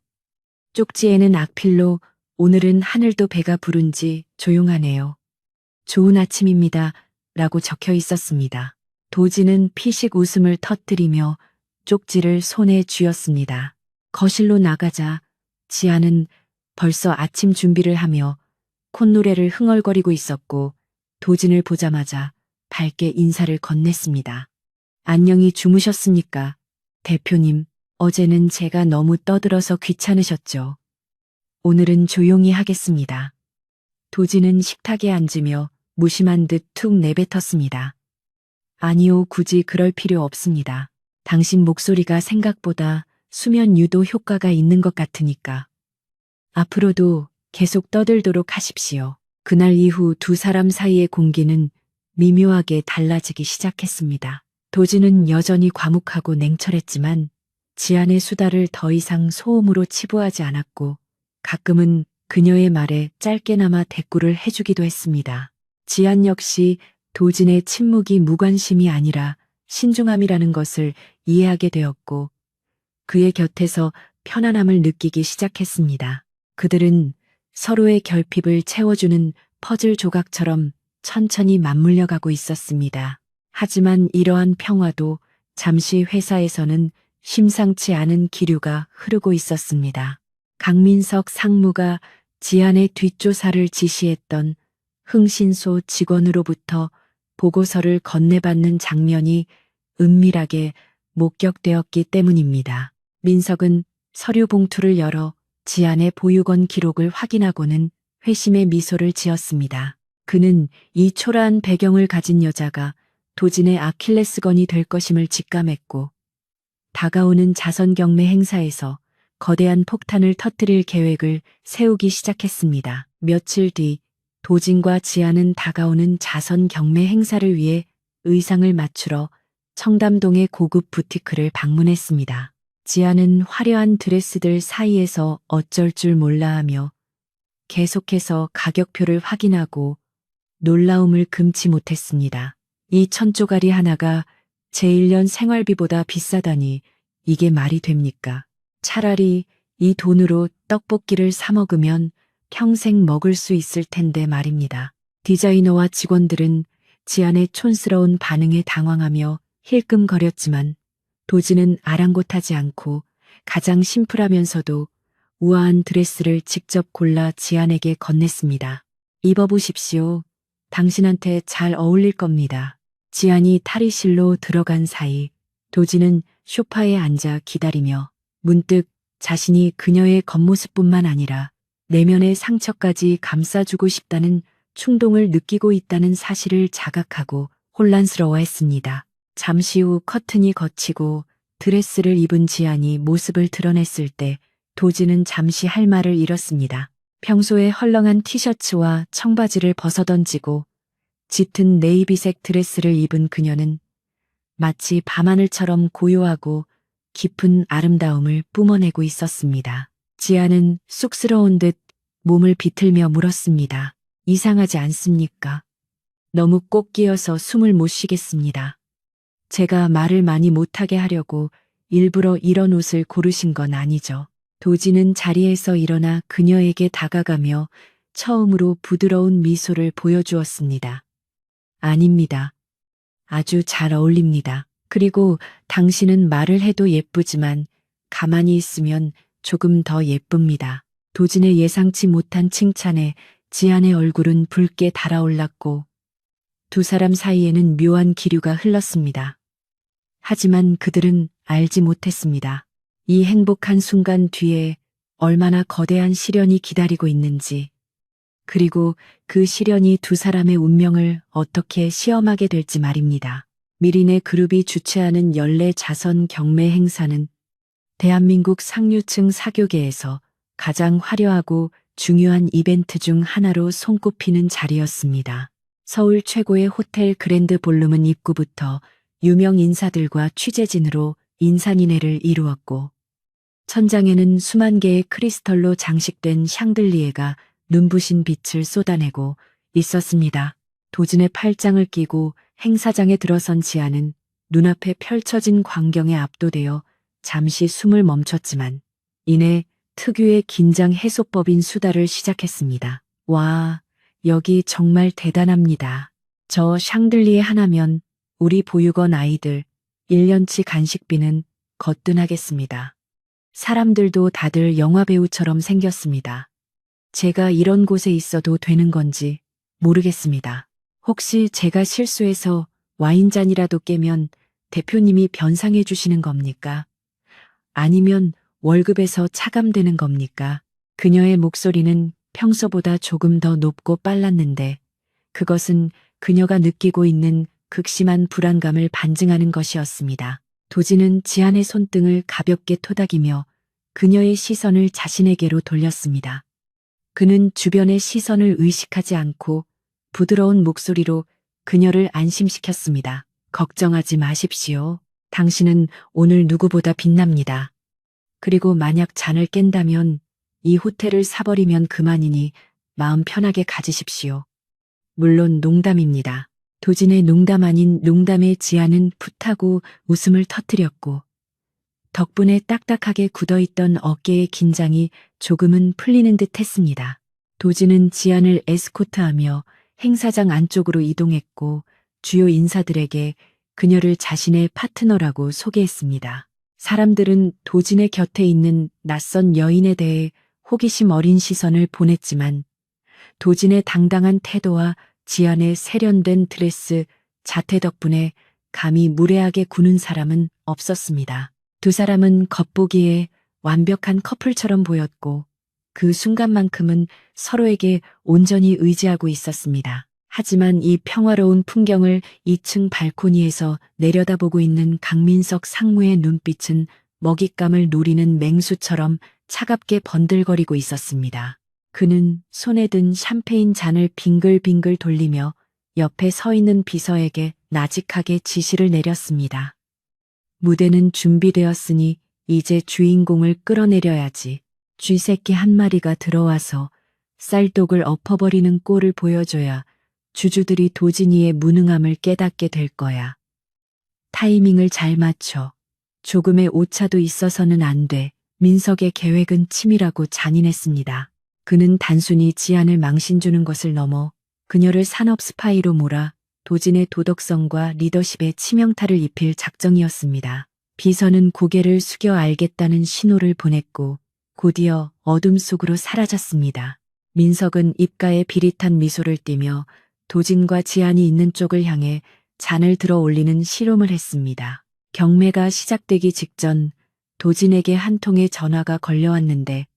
쪽지에는 악필로 오늘은 하늘도 배가 부른지 조용하네요. 좋은 아침입니다. 라고 적혀 있었습니다. 도지는 피식 웃음을 터뜨리며 쪽지를 손에 쥐었습니다. 거실로 나가자 지아는 벌써 아침 준비를 하며 콧노래를 흥얼거리고 있었고 도진을 보자마자 밝게 인사를 건넸습니다. 안녕히 주무셨습니까? 대표님, 어제는 제가 너무 떠들어서 귀찮으셨죠? 오늘은 조용히 하겠습니다. 도진은 식탁에 앉으며 무심한 듯 툭 내뱉었습니다. 아니요, 굳이 그럴 필요 없습니다. 당신 목소리가 생각보다 수면 유도 효과가 있는 것 같으니까. 앞으로도 계속 떠들도록 하십시오. 그날 이후 두 사람 사이의 공기는 미묘하게 달라지기 시작했습니다. 도진은 여전히 과묵하고 냉철했지만 지안의 수다를 더 이상 소음으로 치부하지 않았고 가끔은 그녀의 말에 짧게나마 대꾸를 해주기도 했습니다. 지안 역시 도진의 침묵이 무관심이 아니라 신중함이라는 것을 이해하게 되었고 그의 곁에서 편안함을 느끼기 시작했습니다. 그들은 서로의 결핍을 채워주는 퍼즐 조각처럼 천천히 맞물려 가고 있었습니다. 하지만 이러한 평화도 잠시 회사에서는 심상치 않은 기류가 흐르고 있었습니다. 강민석 상무가 지안의 뒷조사를 지시했던 흥신소 직원으로부터 보고서를 건네받는 장면이 은밀하게 목격되었기 때문입니다. 민석은 서류 봉투를 열어 지안의 보육원 기록을 확인하고는 회심의 미소를 지었습니다. 그는 이 초라한 배경을 가진 여자가 도진의 아킬레스건이 될 것임을 직감했고 다가오는 자선 경매 행사에서 거대한 폭탄을 터뜨릴 계획을 세우기 시작했습니다. 며칠 뒤 도진과 지안은 다가오는 자선 경매 행사를 위해 의상을 맞추러 청담동의 고급 부티크를 방문했습니다. 지안은 화려한 드레스들 사이에서 어쩔 줄 몰라 하며 계속해서 가격표를 확인하고 놀라움을 금치 못했습니다. 이 천조가리 하나가 제1년 생활비보다 비싸다니 이게 말이 됩니까? 차라리 이 돈으로 떡볶이를 사 먹으면 평생 먹을 수 있을 텐데 말입니다. 디자이너와 직원들은 지안의 촌스러운 반응에 당황하며 힐끔거렸지만 도진은 아랑곳하지 않고 가장 심플하면서도 우아한 드레스를 직접 골라 지안에게 건넸습니다. 입어보십시오. 당신한테 잘 어울릴 겁니다. 지안이 탈의실로 들어간 사이 도진은 소파에 앉아 기다리며 문득 자신이 그녀의 겉모습뿐만 아니라 내면의 상처까지 감싸주고 싶다는 충동을 느끼고 있다는 사실을 자각하고 혼란스러워했습니다. 잠시 후 커튼이 걷히고 드레스를 입은 지안이 모습을 드러냈을 때 도진은 잠시 할 말을 잃었습니다. 평소에 헐렁한 티셔츠와 청바지를 벗어던지고 짙은 네이비색 드레스를 입은 그녀는 마치 밤하늘처럼 고요하고 깊은 아름다움을 뿜어내고 있었습니다. 지안은 쑥스러운 듯 몸을 비틀며 물었습니다. 이상하지 않습니까? 너무 꼭 끼어서 숨을 못 쉬겠습니다. 제가 말을 많이 못하게 하려고 일부러 이런 옷을 고르신 건 아니죠. 도진은 자리에서 일어나 그녀에게 다가가며 처음으로 부드러운 미소를 보여주었습니다. 아닙니다. 아주 잘 어울립니다. 그리고 당신은 말을 해도 예쁘지만 가만히 있으면 조금 더 예쁩니다. 도진의 예상치 못한 칭찬에 지안의 얼굴은 붉게 달아올랐고 두 사람 사이에는 묘한 기류가 흘렀습니다. 하지만 그들은 알지 못했습니다. 이 행복한 순간 뒤에 얼마나 거대한 시련이 기다리고 있는지, 그리고 그 시련이 두 사람의 운명을 어떻게 시험하게 될지 말입니다. 미린의 그룹이 주최하는 연례 자선 경매 행사는 대한민국 상류층 사교계에서 가장 화려하고 중요한 이벤트 중 하나로 손꼽히는 자리였습니다. 서울 최고의 호텔 그랜드 볼룸은 입구부터 유명 인사들과 취재진으로 인산인해를 이루었고 천장에는 수만 개의 크리스털로 장식된 샹들리에가 눈부신 빛을 쏟아내고 있었습니다. 도진의 팔짱을 끼고 행사장에 들어선 지안은 눈앞에 펼쳐진 광경에 압도되어 잠시 숨을 멈췄지만 이내 특유의 긴장 해소법인 수다를 시작했습니다. 와, 여기 정말 대단합니다. 저 샹들리에 하나면 우리 보육원 아이들 1년치 간식비는 거뜬하겠습니다. 사람들도 다들 영화배우처럼 생겼습니다. 제가 이런 곳에 있어도 되는 건지 모르겠습니다. 혹시 제가 실수해서 와인잔이라도 깨면 대표님이 변상해 주시는 겁니까? 아니면 월급에서 차감되는 겁니까? 그녀의 목소리는 평소보다 조금 더 높고 빨랐는데 그것은 그녀가 느끼고 있는 극심한 불안감을 반증하는 것이었습니다. 도진은 지안의 손등을 가볍게 토닥이며 그녀의 시선을 자신에게로 돌렸습니다. 그는 주변의 시선을 의식하지 않고 부드러운 목소리로 그녀를 안심시켰습니다. 걱정하지 마십시오. 당신은 오늘 누구보다 빛납니다. 그리고 만약 잔을 깬다면 이 호텔을 사버리면 그만이니 마음 편하게 가지십시오. 물론 농담입니다. 도진의 농담 아닌 농담에 지아는 풋하고 웃음을 터뜨렸고 덕분에 딱딱하게 굳어있던 어깨의 긴장이 조금은 풀리는 듯 했습니다. 도진은 지안을 에스코트하며 행사장 안쪽으로 이동했고 주요 인사들에게 그녀를 자신의 파트너라고 소개했습니다. 사람들은 도진의 곁에 있는 낯선 여인에 대해 호기심 어린 시선을 보냈지만 도진의 당당한 태도와 지안의 세련된 드레스, 자태 덕분에 감히 무례하게 구는 사람은 없었습니다. 두 사람은 겉보기에 완벽한 커플처럼 보였고 그 순간만큼은 서로에게 온전히 의지하고 있었습니다. 하지만 이 평화로운 풍경을 2층 발코니에서 내려다보고 있는 강민석 상무의 눈빛은 먹잇감을 노리는 맹수처럼 차갑게 번들거리고 있었습니다. 그는 손에 든 샴페인 잔을 빙글빙글 돌리며 옆에 서 있는 비서에게 나직하게 지시를 내렸습니다. 무대는 준비되었으니 이제 주인공을 끌어내려야지. 쥐새끼 한 마리가 들어와서 쌀독을 엎어버리는 꼴을 보여줘야 주주들이 도진이의 무능함을 깨닫게 될 거야. 타이밍을 잘 맞춰. 조금의 오차도 있어서는 안 돼. 민석의 계획은 치밀하고 잔인했습니다. 그는 단순히 지안을 망신주는 것을 넘어 그녀를 산업 스파이로 몰아 도진의 도덕성과 리더십에 치명타를 입힐 작정이었습니다. 비서는 고개를 숙여 알겠다는 신호를 보냈고 곧이어 어둠 속으로 사라졌습니다. 민석은 입가에 비릿한 미소를 띠며 도진과 지안이 있는 쪽을 향해 잔을 들어 올리는 실험을 했습니다. 경매가 시작되기 직전 도진에게 한 통의 전화가 걸려왔는데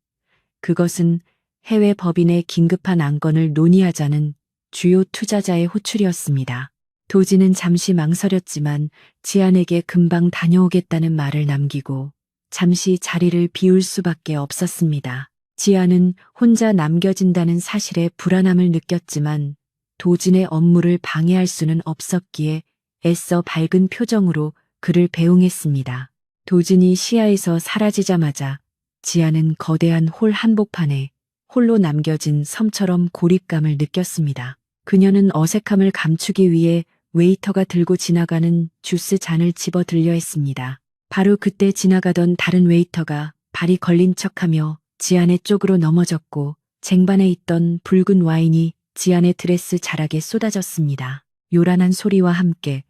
그것은 해외 법인의 긴급한 안건을 논의하자는 주요 투자자의 호출이었습니다. 도진은 잠시 망설였지만 지안에게 금방 다녀오겠다는 말을 남기고 잠시 자리를 비울 수밖에 없었습니다. 지안은 혼자 남겨진다는 사실에 불안함을 느꼈지만 도진의 업무를 방해할 수는 없었기에 애써 밝은 표정으로 그를 배웅했습니다. 도진이 시야에서 사라지자마자 지안은 거대한 홀 한복판에 홀로 남겨진 섬처럼 고립감을 느꼈습니다. 그녀는 어색함을 감추기 위해 웨이터가 들고 지나가는 주스 잔을 집어 들려 했습니다. 바로 그때 지나가던 다른 웨이터가 발이 걸린 척하며 지안의 쪽으로 넘어졌고 쟁반에 있던 붉은 와인이 지안의 드레스 자락에 쏟아졌습니다. 요란한 소리와 함께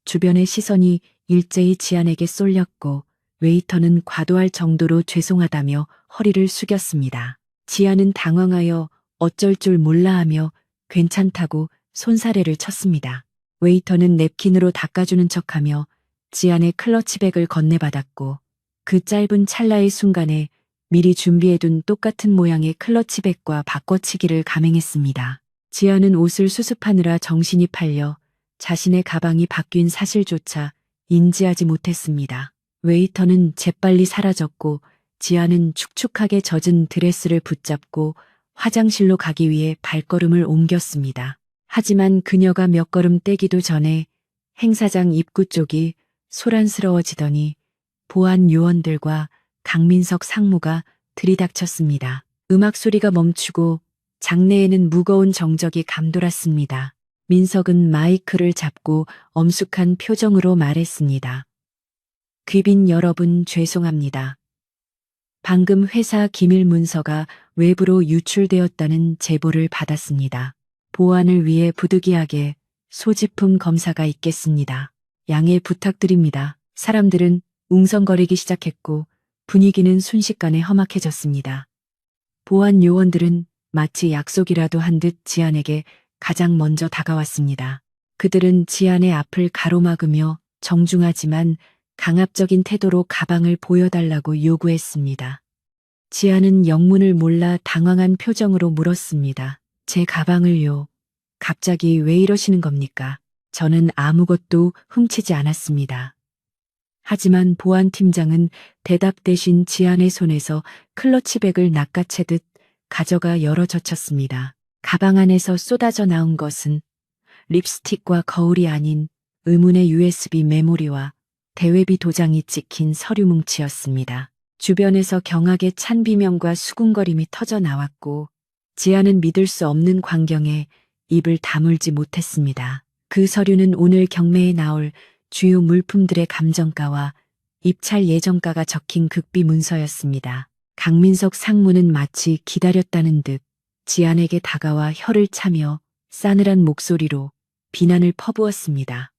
주변의 시선이 일제히 지안에게 쏠렸고 웨이터는 과도할 정도로 죄송하다며 허리를 숙였습니다. 지안은 당황하여 어쩔 줄 몰라 하며 괜찮다고 손사래를 쳤습니다. 웨이터는 냅킨으로 닦아주는 척하며 지안의 클러치백을 건네받았고 그 짧은 찰나의 순간에 미리 준비해둔 똑같은 모양의 클러치백과 바꿔치기를 감행했습니다. 지안은 옷을 수습하느라 정신이 팔려 자신의 가방이 바뀐 사실조차 인지하지 못했습니다. 웨이터는 재빨리 사라졌고 지안은 축축하게 젖은 드레스를 붙잡고 화장실로 가기 위해 발걸음을 옮겼습니다. 하지만 그녀가 몇 걸음 떼기도 전에 행사장 입구 쪽이 소란스러워지더니 보안 요원들과 강민석 상무가 들이닥쳤습니다. 음악 소리가 멈추고 장내에는 무거운 정적이 감돌았습니다. 민석은 마이크를 잡고 엄숙한 표정으로 말했습니다. 귀빈 여러분 죄송합니다. 방금 회사 기밀 문서가 외부로 유출되었다는 제보를 받았습니다. 보안을 위해 부득이하게 소지품 검사가 있겠습니다. 양해 부탁드립니다. 사람들은 웅성거리기 시작했고 분위기는 순식간에 험악해졌습니다. 보안 요원들은 마치 약속이라도 한 듯 지안에게 가장 먼저 다가왔습니다. 그들은 지안의 앞을 가로막으며 정중하지만 강압적인 태도로 가방을 보여달라고 요구했습니다. 지안은 영문을 몰라 당황한 표정으로 물었습니다. 제 가방을요. 갑자기 왜 이러시는 겁니까? 저는 아무것도 훔치지 않았습니다. 하지만 보안팀장은 대답 대신 지안의 손에서 클러치백을 낚아채듯 가져가 열어젖혔습니다. 가방 안에서 쏟아져 나온 것은 립스틱과 거울이 아닌 의문의 USB 메모리와 대외비 도장이 찍힌 서류 뭉치였습니다. 주변에서 경악에 찬 비명과 수군거림이 터져 나왔고 지안은 믿을 수 없는 광경에 입을 다물지 못했습니다. 그 서류는 오늘 경매에 나올 주요 물품들의 감정가와 입찰 예정가가 적힌 극비 문서였습니다. 강민석 상무는 마치 기다렸다는 듯 지안에게 다가와 혀를 차며 싸늘한 목소리로 비난을 퍼부었습니다.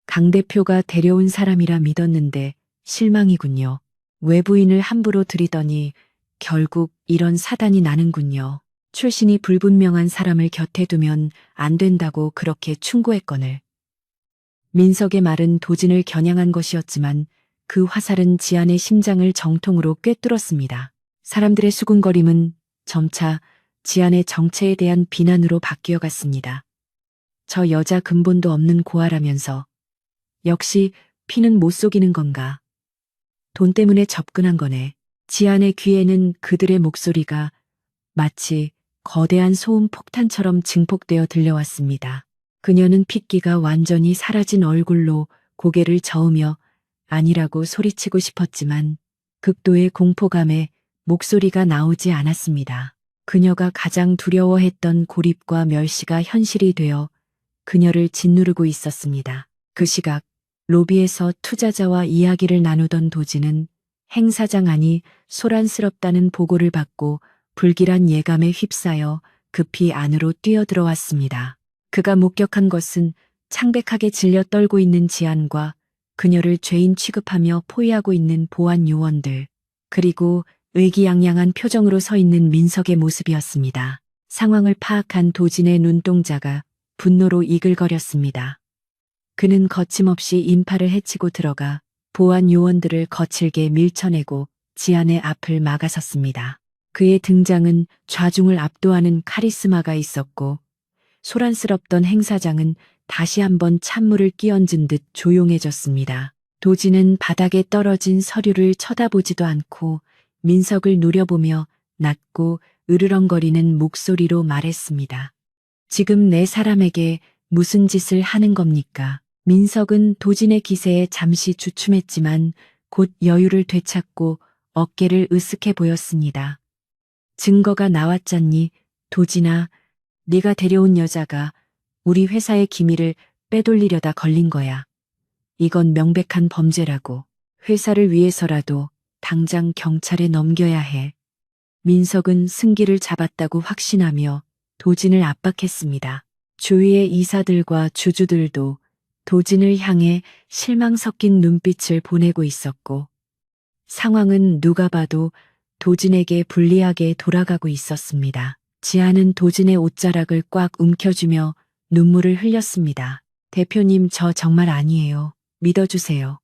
강 대표가 데려온 사람이라 믿었는데 실망이군요. 외부인을 함부로 들이더니 결국 이런 사단이 나는군요. 출신이 불분명한 사람을 곁에 두면 안 된다고 그렇게 충고했거늘. 민석의 말은 도진을 겨냥한 것이었지만 그 화살은 지안의 심장을 정통으로 꿰뚫었습니다. 사람들의 수군거림은 점차 지안의 정체에 대한 비난으로 바뀌어 갔습니다. 저 여자 근본도 없는 고아라면서 역시 피는 못 속이는 건가. 돈 때문에 접근한 거네. 지안의 귀에는 그들의 목소리가 마치 거대한 소음 폭탄처럼 증폭되어 들려왔습니다. 그녀는 핏기가 완전히 사라진 얼굴로 고개를 저으며 아니라고 소리치고 싶었지만 극도의 공포감에 목소리가 나오지 않았습니다. 그녀가 가장 두려워했던 고립과 멸시가 현실이 되어 그녀를 짓누르고 있었습니다. 그 시각 로비에서 투자자와 이야기를 나누던 도진은 행사장 안이 소란스럽다는 보고를 받고 불길한 예감에 휩싸여 급히 안으로 뛰어들어왔습니다. 그가 목격한 것은 창백하게 질려 떨고 있는 지안과 그녀를 죄인 취급하며 포위하고 있는 보안 요원들, 그리고 의기양양한 표정으로 서 있는 민석의 모습이었습니다. 상황을 파악한 도진의 눈동자가 분노로 이글거렸습니다. 그는 거침없이 인파를 헤치고 들어가 보안 요원들을 거칠게 밀쳐내고 지안의 앞을 막아섰습니다. 그의 등장은 좌중을 압도하는 카리스마가 있었고 소란스럽던 행사장은 다시 한번 찬물을 끼얹은 듯 조용해졌습니다. 도진은 바닥에 떨어진 서류를 쳐다보지도 않고 민석을 노려보며 낮고 으르렁거리는 목소리로 말했습니다. 지금 내 사람에게 무슨 짓을 하는 겁니까? 민석은 도진의 기세에 잠시 주춤했지만 곧 여유를 되찾고 어깨를 으쓱해 보였습니다. 증거가 나왔잖니, 도진아. 네가 데려온 여자가 우리 회사의 기밀을 빼돌리려다 걸린 거야. 이건 명백한 범죄라고. 회사를 위해서라도 당장 경찰에 넘겨야 해. 민석은 승기를 잡았다고 확신하며 도진을 압박했습니다. 주위의 이사들과 주주들도 도진을 향해 실망 섞인 눈빛을 보내고 있었고 상황은 누가 봐도 도진에게 불리하게 돌아가고 있었습니다. 지안은 도진의 옷자락을 꽉 움켜쥐며 눈물을 흘렸습니다. 대표님, 저 정말 아니에요. 믿어주세요.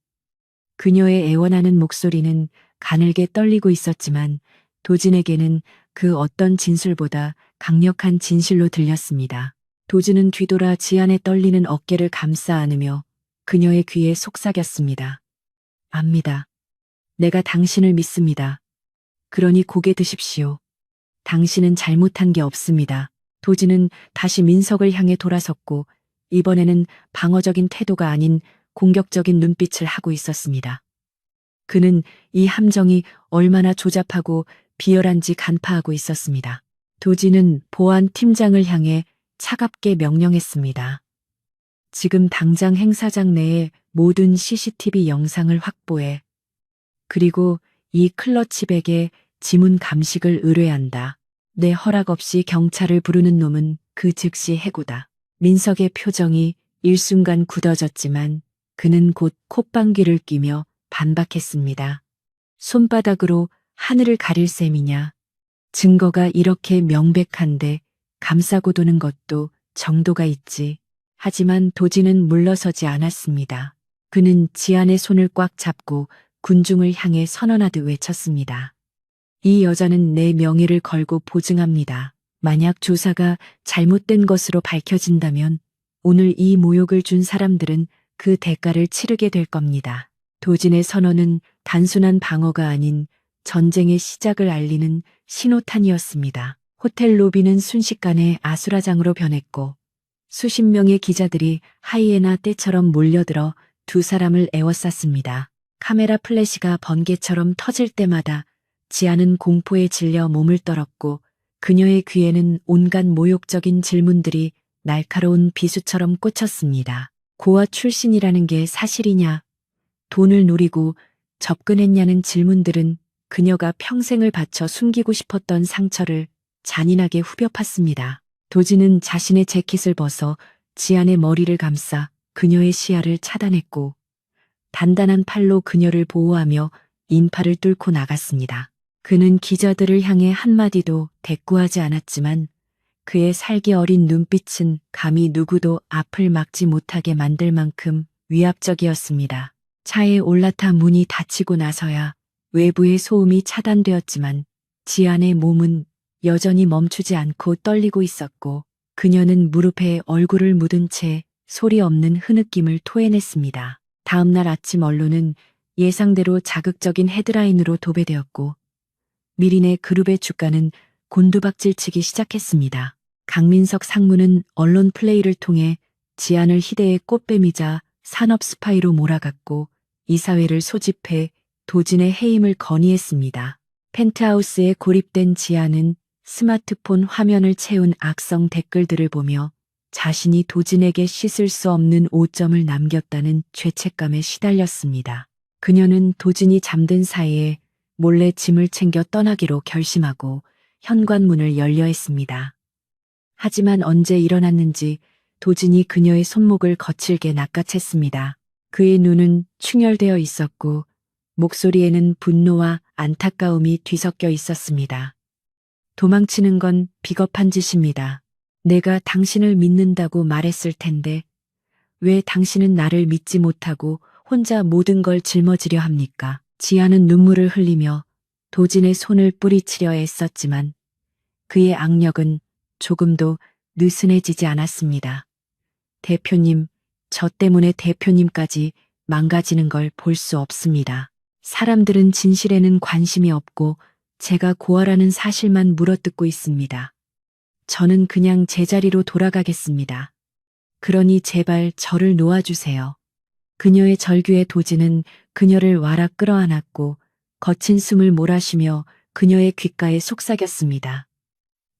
그녀의 애원하는 목소리는 가늘게 떨리고 있었지만 도진에게는 그 어떤 진술보다 강력한 진실로 들렸습니다. 도진은 뒤돌아 지안의 떨리는 어깨를 감싸 안으며 그녀의 귀에 속삭였습니다. 압니다. 내가 당신을 믿습니다. 그러니 고개 드십시오. 당신은 잘못한 게 없습니다. 도진은 다시 민석을 향해 돌아섰고 이번에는 방어적인 태도가 아닌 공격적인 눈빛을 하고 있었습니다. 그는 이 함정이 얼마나 조잡하고 비열한지 간파하고 있었습니다. 도진은 보안 팀장을 향해 차갑게 명령했습니다. 지금 당장 행사장 내의 모든 CCTV 영상을 확보해. 그리고 이 클러치백에 지문 감식을 의뢰한다. 내 허락 없이 경찰을 부르는 놈은 그 즉시 해고다. 민석의 표정이 일순간 굳어졌지만 그는 곧 콧방귀를 뀌며 반박했습니다. 손바닥으로 하늘을 가릴 셈이냐. 증거가 이렇게 명백한데 감싸고 도는 것도 정도가 있지. 하지만 도진은 물러서지 않았습니다. 그는 지안의 손을 꽉 잡고 군중을 향해 선언하듯 외쳤습니다. 이 여자는 내 명예를 걸고 보증합니다. 만약 조사가 잘못된 것으로 밝혀진다면 오늘 이 모욕을 준 사람들은 그 대가를 치르게 될 겁니다. 도진의 선언은 단순한 방어가 아닌 전쟁의 시작을 알리는 신호탄이었습니다. 호텔 로비는 순식간에 아수라장으로 변했고 수십 명의 기자들이 하이에나 떼처럼 몰려들어 두 사람을 에워쌌습니다. 카메라 플래시가 번개처럼 터질 때마다 지안은 공포에 질려 몸을 떨었고 그녀의 귀에는 온갖 모욕적인 질문들이 날카로운 비수처럼 꽂혔습니다. 고아 출신이라는 게 사실이냐? 돈을 노리고 접근했냐는 질문들은 그녀가 평생을 바쳐 숨기고 싶었던 상처를 잔인하게 후벼 팠습니다. 도진은 자신의 재킷을 벗어 지안의 머리를 감싸 그녀의 시야를 차단했고 단단한 팔로 그녀를 보호하며 인파를 뚫고 나갔습니다. 그는 기자들을 향해 한마디도 대꾸하지 않았지만 그의 살기 어린 눈빛은 감히 누구도 앞을 막지 못하게 만들 만큼 위압적이었습니다. 차에 올라타 문이 닫히고 나서야 외부의 소음이 차단되었지만 지안의 몸은 여전히 멈추지 않고 떨리고 있었고 그녀는 무릎에 얼굴을 묻은 채 소리 없는 흐느낌을 토해냈습니다. 다음날 아침 언론은 예상대로 자극적인 헤드라인으로 도배되었고 미린의 그룹의 주가는 곤두박질치기 시작했습니다. 강민석 상무는 언론 플레이를 통해 지안을 희대의 꽃뱀이자 산업 스파이로 몰아갔고 이사회를 소집해 도진의 해임을 건의했습니다. 펜트하우스에 고립된 지안은 스마트폰 화면을 채운 악성 댓글들을 보며 자신이 도진에게 씻을 수 없는 오점을 남겼다는 죄책감에 시달렸습니다. 그녀는 도진이 잠든 사이에 몰래 짐을 챙겨 떠나기로 결심하고 현관문을 열려 했습니다. 하지만 언제 일어났는지 도진이 그녀의 손목을 거칠게 낚아챘습니다. 그의 눈은 충혈되어 있었고 목소리에는 분노와 안타까움이 뒤섞여 있었습니다. 도망치는 건 비겁한 짓입니다. 내가 당신을 믿는다고 말했을 텐데 왜 당신은 나를 믿지 못하고 혼자 모든 걸 짊어지려 합니까? 지아는 눈물을 흘리며 도진의 손을 뿌리치려 애썼지만 그의 악력은 조금도 느슨해지지 않았습니다. 대표님, 저 때문에 대표님까지 망가지는 걸 볼 수 없습니다. 사람들은 진실에는 관심이 없고 제가 고아라는 사실만 물어뜯고 있습니다. 저는 그냥 제자리로 돌아가겠습니다. 그러니 제발 저를 놓아주세요. 그녀의 절규에 도진은 그녀를 와락 끌어안았고 거친 숨을 몰아쉬며 그녀의 귓가에 속삭였습니다.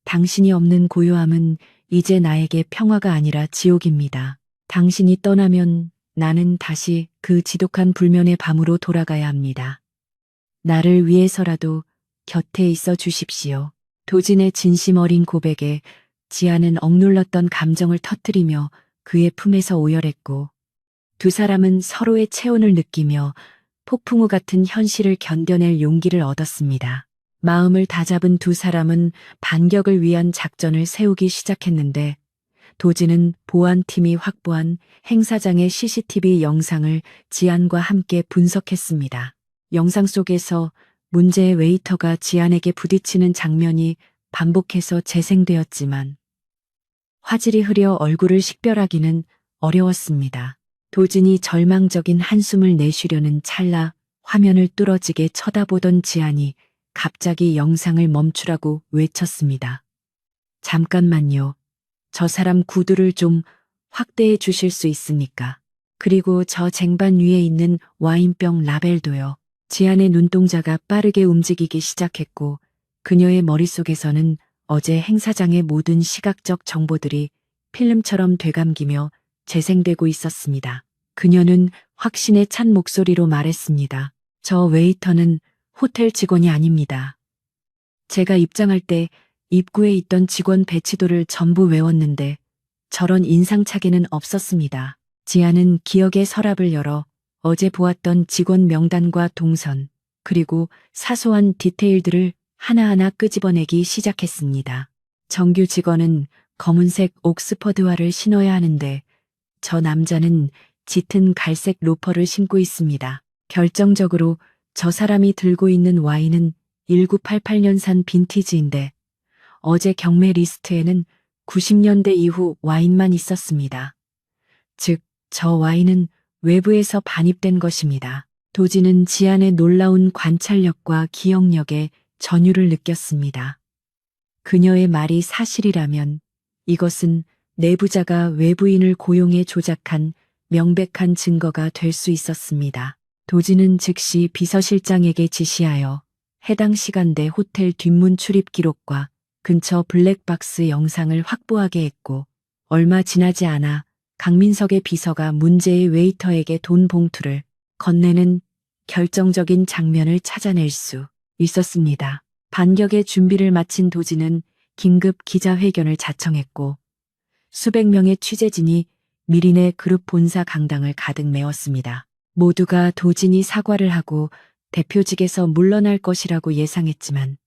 당신이 없는 고요함은 이제 나에게 평화가 아니라 지옥입니다. 당신이 떠나면 나는 다시 그 지독한 불면의 밤으로 돌아가야 합니다. 나를 위해서라도 곁에 있어 주십시오. 도진의 진심 어린 고백에 지아는 억눌렀던 감정을 터뜨리며 그의 품에서 오열했고 두 사람은 서로의 체온을 느끼며 폭풍우 같은 현실을 견뎌낼 용기를 얻었습니다. 마음을 다잡은 두 사람은 반격을 위한 작전을 세우기 시작했는데 도진은 보안팀이 확보한 행사장의 CCTV 영상을 지안과 함께 분석했습니다. 영상 속에서 문제의 웨이터가 지안에게 부딪히는 장면이 반복해서 재생되었지만 화질이 흐려 얼굴을 식별하기는 어려웠습니다. 도진이 절망적인 한숨을 내쉬려는 찰나 화면을 뚫어지게 쳐다보던 지안이 갑자기 영상을 멈추라고 외쳤습니다. 잠깐만요. 저 사람 구두를 좀 확대해 주실 수 있습니까? 그리고 저 쟁반 위에 있는 와인병 라벨도요. 지안의 눈동자가 빠르게 움직이기 시작했고 그녀의 머릿속에서는 어제 행사장의 모든 시각적 정보들이 필름처럼 되감기며 재생되고 있었습니다. 그녀는 확신에 찬 목소리로 말했습니다. 저 웨이터는 호텔 직원이 아닙니다. 제가 입장할 때 입구에 있던 직원 배치도를 전부 외웠는데 저런 인상착의는 없었습니다. 지아는 기억의 서랍을 열어 어제 보았던 직원 명단과 동선, 그리고 사소한 디테일들을 하나하나 끄집어내기 시작했습니다. 정규 직원은 검은색 옥스퍼드화를 신어야 하는데 저 남자는 짙은 갈색 로퍼를 신고 있습니다. 결정적으로 저 사람이 들고 있는 와인은 1988년산 빈티지인데 어제 경매 리스트에는 90년대 이후 와인만 있었습니다. 즉, 저 와인은 외부에서 반입된 것입니다. 도진은 지안의 놀라운 관찰력과 기억력에 전율을 느꼈습니다. 그녀의 말이 사실이라면 이것은 내부자가 외부인을 고용해 조작한 명백한 증거가 될 수 있었습니다. 도진은 즉시 비서실장에게 지시하여 해당 시간대 호텔 뒷문 출입 기록과 근처 블랙박스 영상을 확보하게 했고 얼마 지나지 않아 강민석의 비서가 문제의 웨이터에게 돈 봉투를 건네는 결정적인 장면을 찾아낼 수 있었습니다. 반격의 준비를 마친 도지는 긴급 기자회견을 자청했고 수백 명의 취재진이 미린의 그룹 본사 강당을 가득 메웠습니다. 모두가 도진이 사과를 하고 대표직에서 물러날 것이라고 예상했지만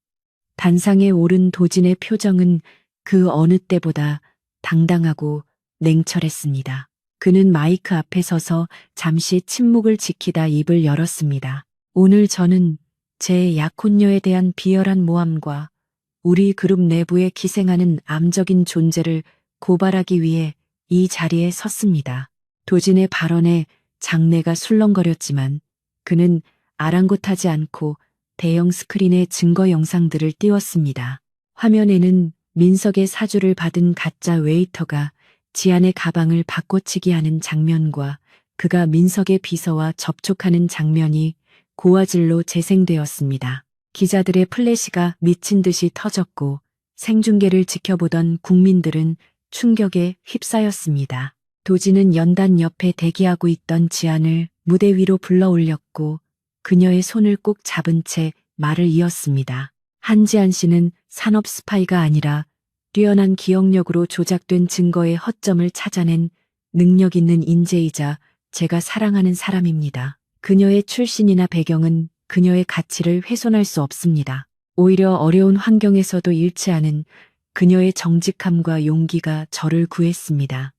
단상에 오른 도진의 표정은 그 어느 때보다 당당하고 냉철했습니다. 그는 마이크 앞에 서서 잠시 침묵을 지키다 입을 열었습니다. 오늘 저는 제 약혼녀에 대한 비열한 모함과 우리 그룹 내부에 기생하는 암적인 존재를 고발하기 위해 이 자리에 섰습니다. 도진의 발언에 장내가 술렁거렸지만 그는 아랑곳하지 않고 대형 스크린에 증거 영상들을 띄웠습니다. 화면에는 민석의 사주를 받은 가짜 웨이터가 지안의 가방을 바꿔치기 하는 장면과 그가 민석의 비서와 접촉하는 장면이 고화질로 재생되었습니다. 기자들의 플래시가 미친 듯이 터졌고 생중계를 지켜보던 국민들은 충격에 휩싸였습니다. 도지는 연단 옆에 대기하고 있던 지안을 무대 위로 불러 올렸고 그녀의 손을 꼭 잡은 채 말을 이었습니다. 한지안 씨는 산업 스파이가 아니라 뛰어난 기억력으로 조작된 증거의 허점을 찾아낸 능력 있는 인재이자 제가 사랑하는 사람입니다. 그녀의 출신이나 배경은 그녀의 가치를 훼손할 수 없습니다. 오히려 어려운 환경에서도 잃지 않은 그녀의 정직함과 용기가 저를 구했습니다.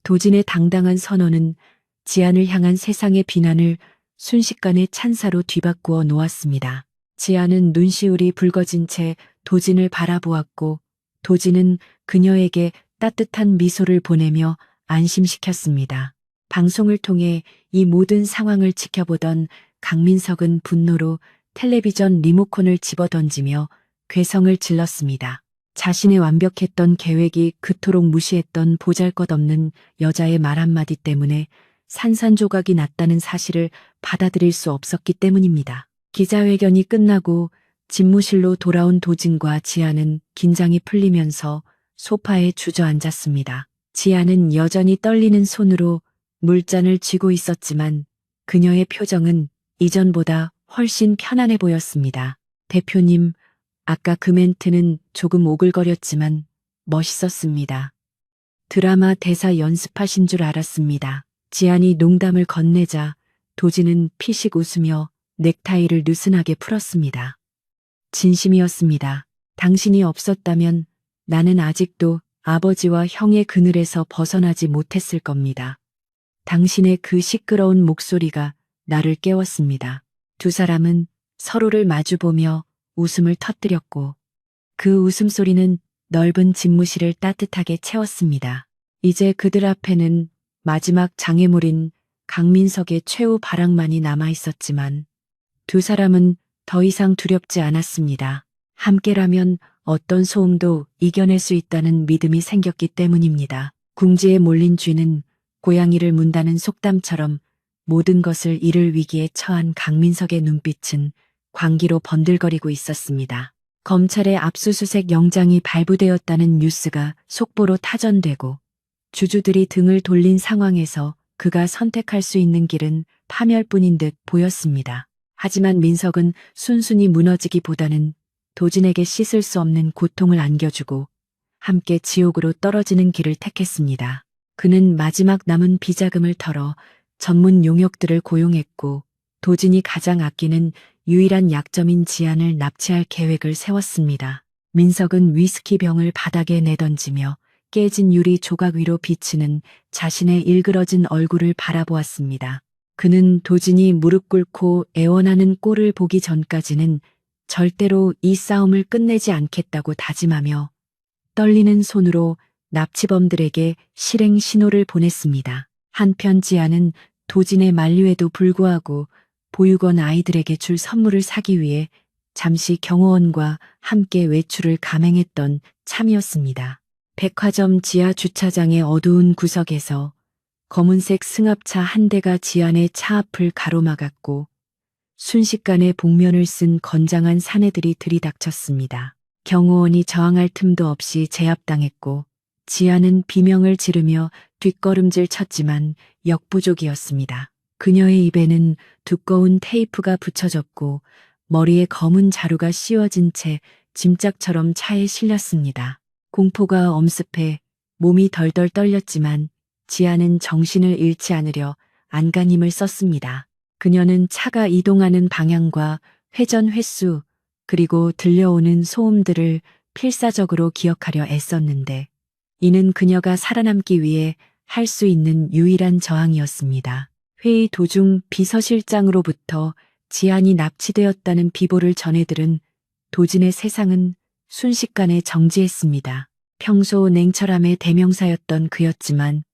도진의 당당한 선언은 지안을 향한 세상의 비난을 순식간에 찬사로 뒤바꾸어 놓았습니다. 지안은 눈시울이 붉어진 채 도진을 바라보았고 도진은 그녀에게 따뜻한 미소를 보내며 안심시켰습니다. 방송을 통해 이 모든 상황을 지켜보던 강민석은 분노로 텔레비전 리모컨을 집어던지며 괴성을 질렀습니다. 자신의 완벽했던 계획이 그토록 무시했던 보잘것없는 여자의 말 한마디 때문에 산산조각이 났다는 사실을 받아들일 수 없었기 때문입니다. 기자회견이 끝나고 집무실로 돌아온 도진과 지아는 긴장이 풀리면서 소파에 주저앉았습니다. 지아는 여전히 떨리는 손으로 물잔을 쥐고 있었지만 그녀의 표정은 이전보다 훨씬 편안해 보였습니다. 대표님, 아까 그 멘트는 조금 오글거렸지만 멋있었습니다. 드라마 대사 연습하신 줄 알았습니다. 지안이 농담을 건네자 도진은 피식 웃으며 넥타이를 느슨하게 풀었습니다. 진심이었습니다. 당신이 없었다면 나는 아직도 아버지와 형의 그늘에서 벗어나지 못했을 겁니다. 당신의 그 시끄러운 목소리가 나를 깨웠습니다. 두 사람은 서로를 마주보며 웃음을 터뜨렸고 그 웃음소리는 넓은 집무실을 따뜻하게 채웠습니다. 이제 그들 앞에는 마지막 장애물인 강민석의 최후 발악만이 남아 있었지만 두 사람은 더 이상 두렵지 않았습니다. 함께라면 어떤 소음도 이겨낼 수 있다는 믿음이 생겼기 때문입니다. 궁지에 몰린 쥐는 고양이를 문다는 속담처럼 모든 것을 잃을 위기에 처한 강민석의 눈빛은 광기로 번들거리고 있었습니다. 검찰의 압수수색 영장이 발부되었다는 뉴스가 속보로 타전되고 주주들이 등을 돌린 상황에서 그가 선택할 수 있는 길은 파멸뿐인 듯 보였습니다. 하지만 민석은 순순히 무너지기보다는 도진에게 씻을 수 없는 고통을 안겨주고 함께 지옥으로 떨어지는 길을 택했습니다. 그는 마지막 남은 비자금을 털어 전문 용역들을 고용했고 도진이 가장 아끼는 유일한 약점인 지안을 납치할 계획을 세웠습니다. 민석은 위스키 병을 바닥에 내던지며 깨진 유리 조각 위로 비치는 자신의 일그러진 얼굴을 바라보았습니다. 그는 도진이 무릎 꿇고 애원하는 꼴을 보기 전까지는 절대로 이 싸움을 끝내지 않겠다고 다짐하며 떨리는 손으로 납치범들에게 실행 신호를 보냈습니다. 한편 지아는 도진의 만류에도 불구하고 보육원 아이들에게 줄 선물을 사기 위해 잠시 경호원과 함께 외출을 감행했던 참이었습니다. 백화점 지하 주차장의 어두운 구석에서 검은색 승합차 한 대가 지안의 차 앞을 가로막았고 순식간에 복면을 쓴 건장한 사내들이 들이닥쳤습니다. 경호원이 저항할 틈도 없이 제압당했고 지아는 비명을 지르며 뒷걸음질 쳤지만 역부족이었습니다. 그녀의 입에는 두꺼운 테이프가 붙여졌고 머리에 검은 자루가 씌워진 채 짐짝처럼 차에 실렸습니다. 공포가 엄습해 몸이 덜덜 떨렸지만 지아는 정신을 잃지 않으려 안간힘을 썼습니다. 그녀는 차가 이동하는 방향과 회전 횟수 그리고 들려오는 소음들을 필사적으로 기억하려 애썼는데 이는 그녀가 살아남기 위해 할 수 있는 유일한 저항이었습니다. 회의 도중 비서실장으로부터 지안이 납치되었다는 비보를 전해들은 도진의 세상은 순식간에 정지했습니다. 평소 냉철함의 대명사였던 그였지만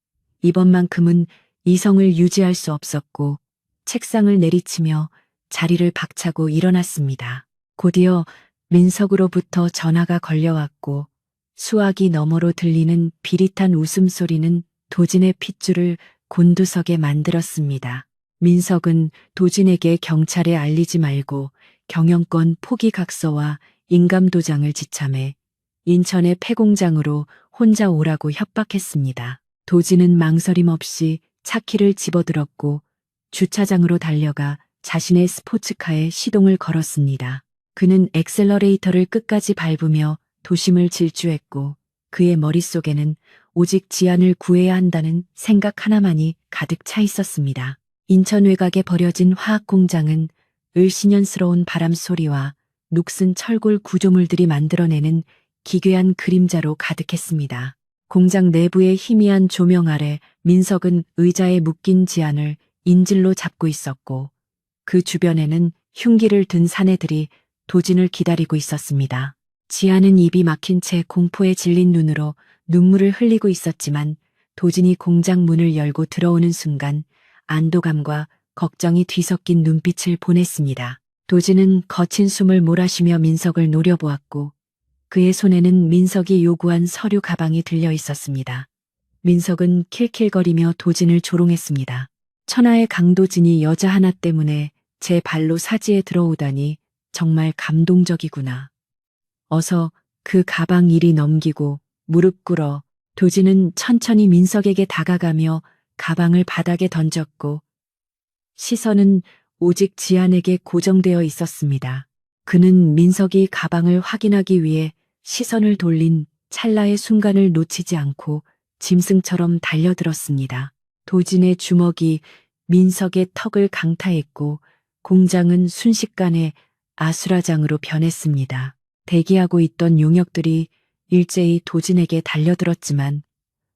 이번만큼은 이성을 유지할 수 없었고 책상을 내리치며 자리를 박차고 일어났습니다. 곧이어 민석으로부터 전화가 걸려왔고 수화기 너머로 들리는 비릿한 웃음소리는 도진의 핏줄을 곤두서게 만들었습니다. 민석은 도진에게 경찰에 알리지 말고 경영권 포기각서와 인감도장을 지참해 인천의 폐공장으로 혼자 오라고 협박했습니다. 도진은 망설임 없이 차키를 집어들었고 주차장으로 달려가 자신의 스포츠카에 시동을 걸었습니다. 그는 엑셀러레이터를 끝까지 밟으며 도심을 질주했고 그의 머릿속에는 오직 지안을 구해야 한다는 생각 하나만이 가득 차 있었습니다. 인천 외곽에 버려진 화학공장은 을씨년스러운 바람소리와 녹슨 철골 구조물들이 만들어내는 기괴한 그림자로 가득했습니다. 공장 내부의 희미한 조명 아래 민석은 의자에 묶인 지안을 인질로 잡고 있었고 그 주변에는 흉기를 든 사내들이 도진을 기다리고 있었습니다. 지안은 입이 막힌 채 공포에 질린 눈으로 눈물을 흘리고 있었지만 도진이 공장 문을 열고 들어오는 순간 안도감과 걱정이 뒤섞인 눈빛을 보냈습니다. 도진은 거친 숨을 몰아쉬며 민석을 노려보았고 그의 손에는 민석이 요구한 서류 가방이 들려 있었습니다. 민석은 킬킬거리며 도진을 조롱했습니다. 천하의 강도진이 여자 하나 때문에 제 발로 사지에 들어오다니 정말 감동적이구나. 어서 그 가방 이리 넘기고 무릎 꿇어. 도진은 천천히 민석에게 다가가며 가방을 바닥에 던졌고 시선은 오직 지안에게 고정되어 있었습니다. 그는 민석이 가방을 확인하기 위해 시선을 돌린 찰나의 순간을 놓치지 않고 짐승처럼 달려들었습니다. 도진의 주먹이 민석의 턱을 강타했고 공장은 순식간에 아수라장으로 변했습니다. 대기하고 있던 용역들이 일제히 도진에게 달려들었지만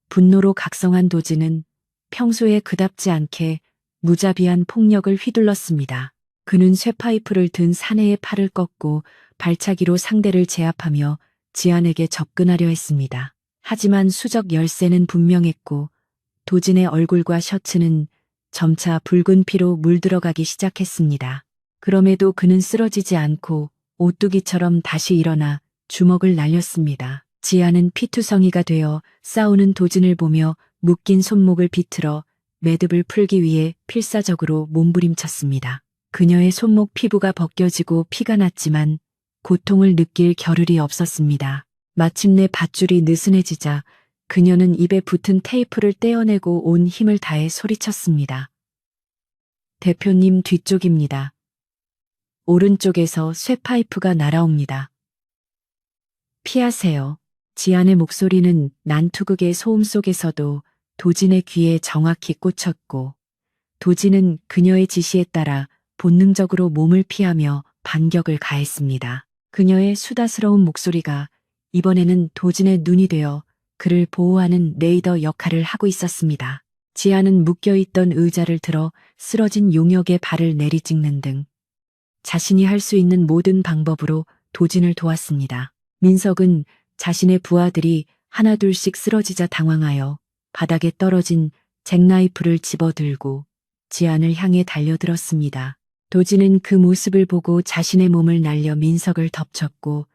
분노로 각성한 도진은 평소에 그답지 않게 무자비한 폭력을 휘둘렀습니다. 그는 쇠파이프를 든 사내의 팔을 꺾고 발차기로 상대를 제압하며 지안에게 접근하려 했습니다. 하지만 수적 열쇠는 분명했고 도진의 얼굴과 셔츠는 점차 붉은 피로 물들어가기 시작했습니다. 그럼에도 그는 쓰러지지 않고 오뚜기처럼 다시 일어나 주먹을 날렸습니다. 지아는 피투성이가 되어 싸우는 도진을 보며 묶인 손목을 비틀어 매듭을 풀기 위해 필사적으로 몸부림쳤습니다. 그녀의 손목 피부가 벗겨지고 피가 났지만 고통을 느낄 겨를이 없었습니다. 마침내 밧줄이 느슨해지자 그녀는 입에 붙은 테이프를 떼어내고 온 힘을 다해 소리쳤습니다. 대표님 뒤쪽입니다. 오른쪽에서 쇠파이프가 날아옵니다. 피하세요. 지안의 목소리는 난투극의 소음 속에서도 도진의 귀에 정확히 꽂혔고 도진은 그녀의 지시에 따라 본능적으로 몸을 피하며 반격을 가했습니다. 그녀의 수다스러운 목소리가 이번에는 도진의 눈이 되어 그를 보호하는 레이더 역할을 하고 있었습니다. 지아는 묶여있던 의자를 들어 쓰러진 용역의 발을 내리찍는 등 자신이 할 수 있는 모든 방법으로 도진을 도왔습니다. 민석은 자신의 부하들이 하나둘씩 쓰러지자 당황하여 바닥에 떨어진 잭나이프를 집어들고 지안을 향해 달려들었습니다. 도진은 그 모습을 보고 자신의 몸을 날려 민석을 덮쳤고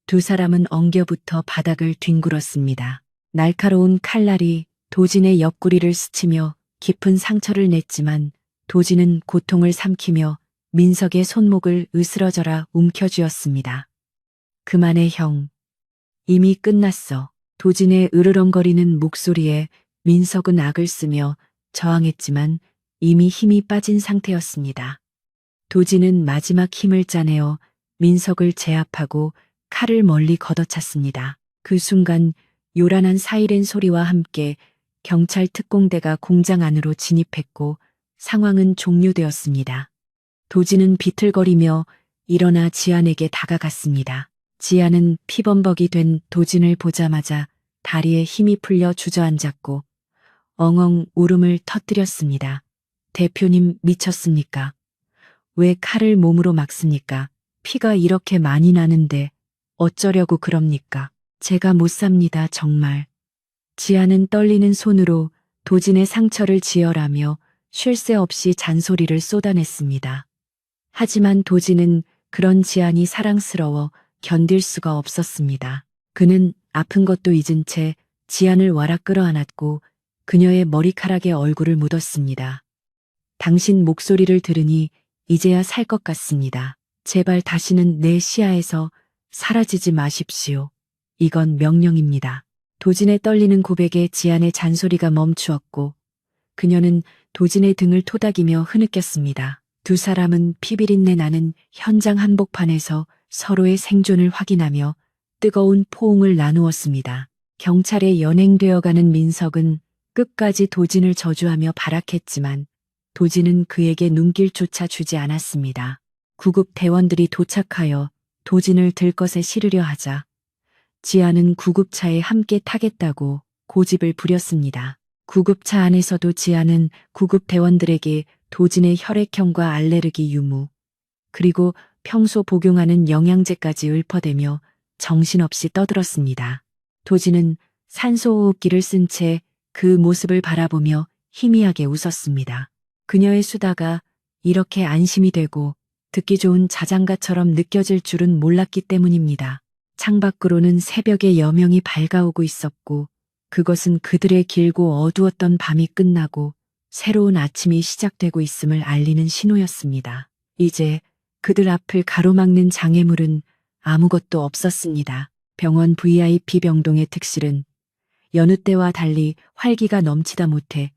두 사람은 엉겨붙어 바닥을 뒹굴었습니다. 날카로운 칼날이 도진의 옆구리를 스치며 깊은 상처를 냈지만 도진은 고통을 삼키며 민석의 손목을 으스러져라 움켜쥐었습니다. 그만해 형. 이미 끝났어. 도진의 으르렁거리는 목소리에 민석은 악을 쓰며 저항했지만 이미 힘이 빠진 상태였습니다. 도진은 마지막 힘을 짜내어 민석을 제압하고 칼을 멀리 걷어찼습니다. 그 순간 요란한 사이렌 소리와 함께 경찰 특공대가 공장 안으로 진입했고 상황은 종료되었습니다. 도진은 비틀거리며 일어나 지안에게 다가갔습니다. 지안은 피범벅이 된 도진을 보자마자 다리에 힘이 풀려 주저앉았고 엉엉 울음을 터뜨렸습니다. 대표님 미쳤습니까? 왜 칼을 몸으로 막습니까? 피가 이렇게 많이 나는데 어쩌려고 그럽니까? 제가 못 삽니다, 정말. 지아는 떨리는 손으로 도진의 상처를 지어라며 쉴 새 없이 잔소리를 쏟아냈습니다. 하지만 도진은 그런 지안이 사랑스러워 견딜 수가 없었습니다. 그는 아픈 것도 잊은 채 지안을 와락 끌어안았고 그녀의 머리카락에 얼굴을 묻었습니다. 당신 목소리를 들으니 이제야 살 것 같습니다. 제발 다시는 내 시야에서 사라지지 마십시오. 이건 명령입니다. 도진의 떨리는 고백에 지안의 잔소리가 멈추었고 그녀는 도진의 등을 토닥이며 흐느꼈습니다. 두 사람은 피비린내 나는 현장 한복판에서 서로의 생존을 확인하며 뜨거운 포옹을 나누었습니다. 경찰에 연행되어가는 민석은 끝까지 도진을 저주하며 발악했지만 도진은 그에게 눈길조차 주지 않았습니다. 구급 대원들이 도착하여 도진을 들것에 실으려 하자 지아는 구급차에 함께 타겠다고 고집을 부렸습니다. 구급차 안에서도 지아는 구급 대원들에게 도진의 혈액형과 알레르기 유무, 그리고 평소 복용하는 영양제까지 읊어대며 정신없이 떠들었습니다. 도진은 산소호흡기를 쓴 채 그 모습을 바라보며 희미하게 웃었습니다. 그녀의 수다가 이렇게 안심이 되고 듣기 좋은 자장가처럼 느껴질 줄은 몰랐기 때문입니다. 창밖으로는 새벽의 여명이 밝아오고 있었고 그것은 그들의 길고 어두웠던 밤이 끝나고 새로운 아침이 시작되고 있음을 알리는 신호였습니다. 이제 그들 앞을 가로막는 장애물은 아무것도 없었습니다. 병원 VIP 병동의 특실은 여느 때와 달리 활기가 넘치다 못해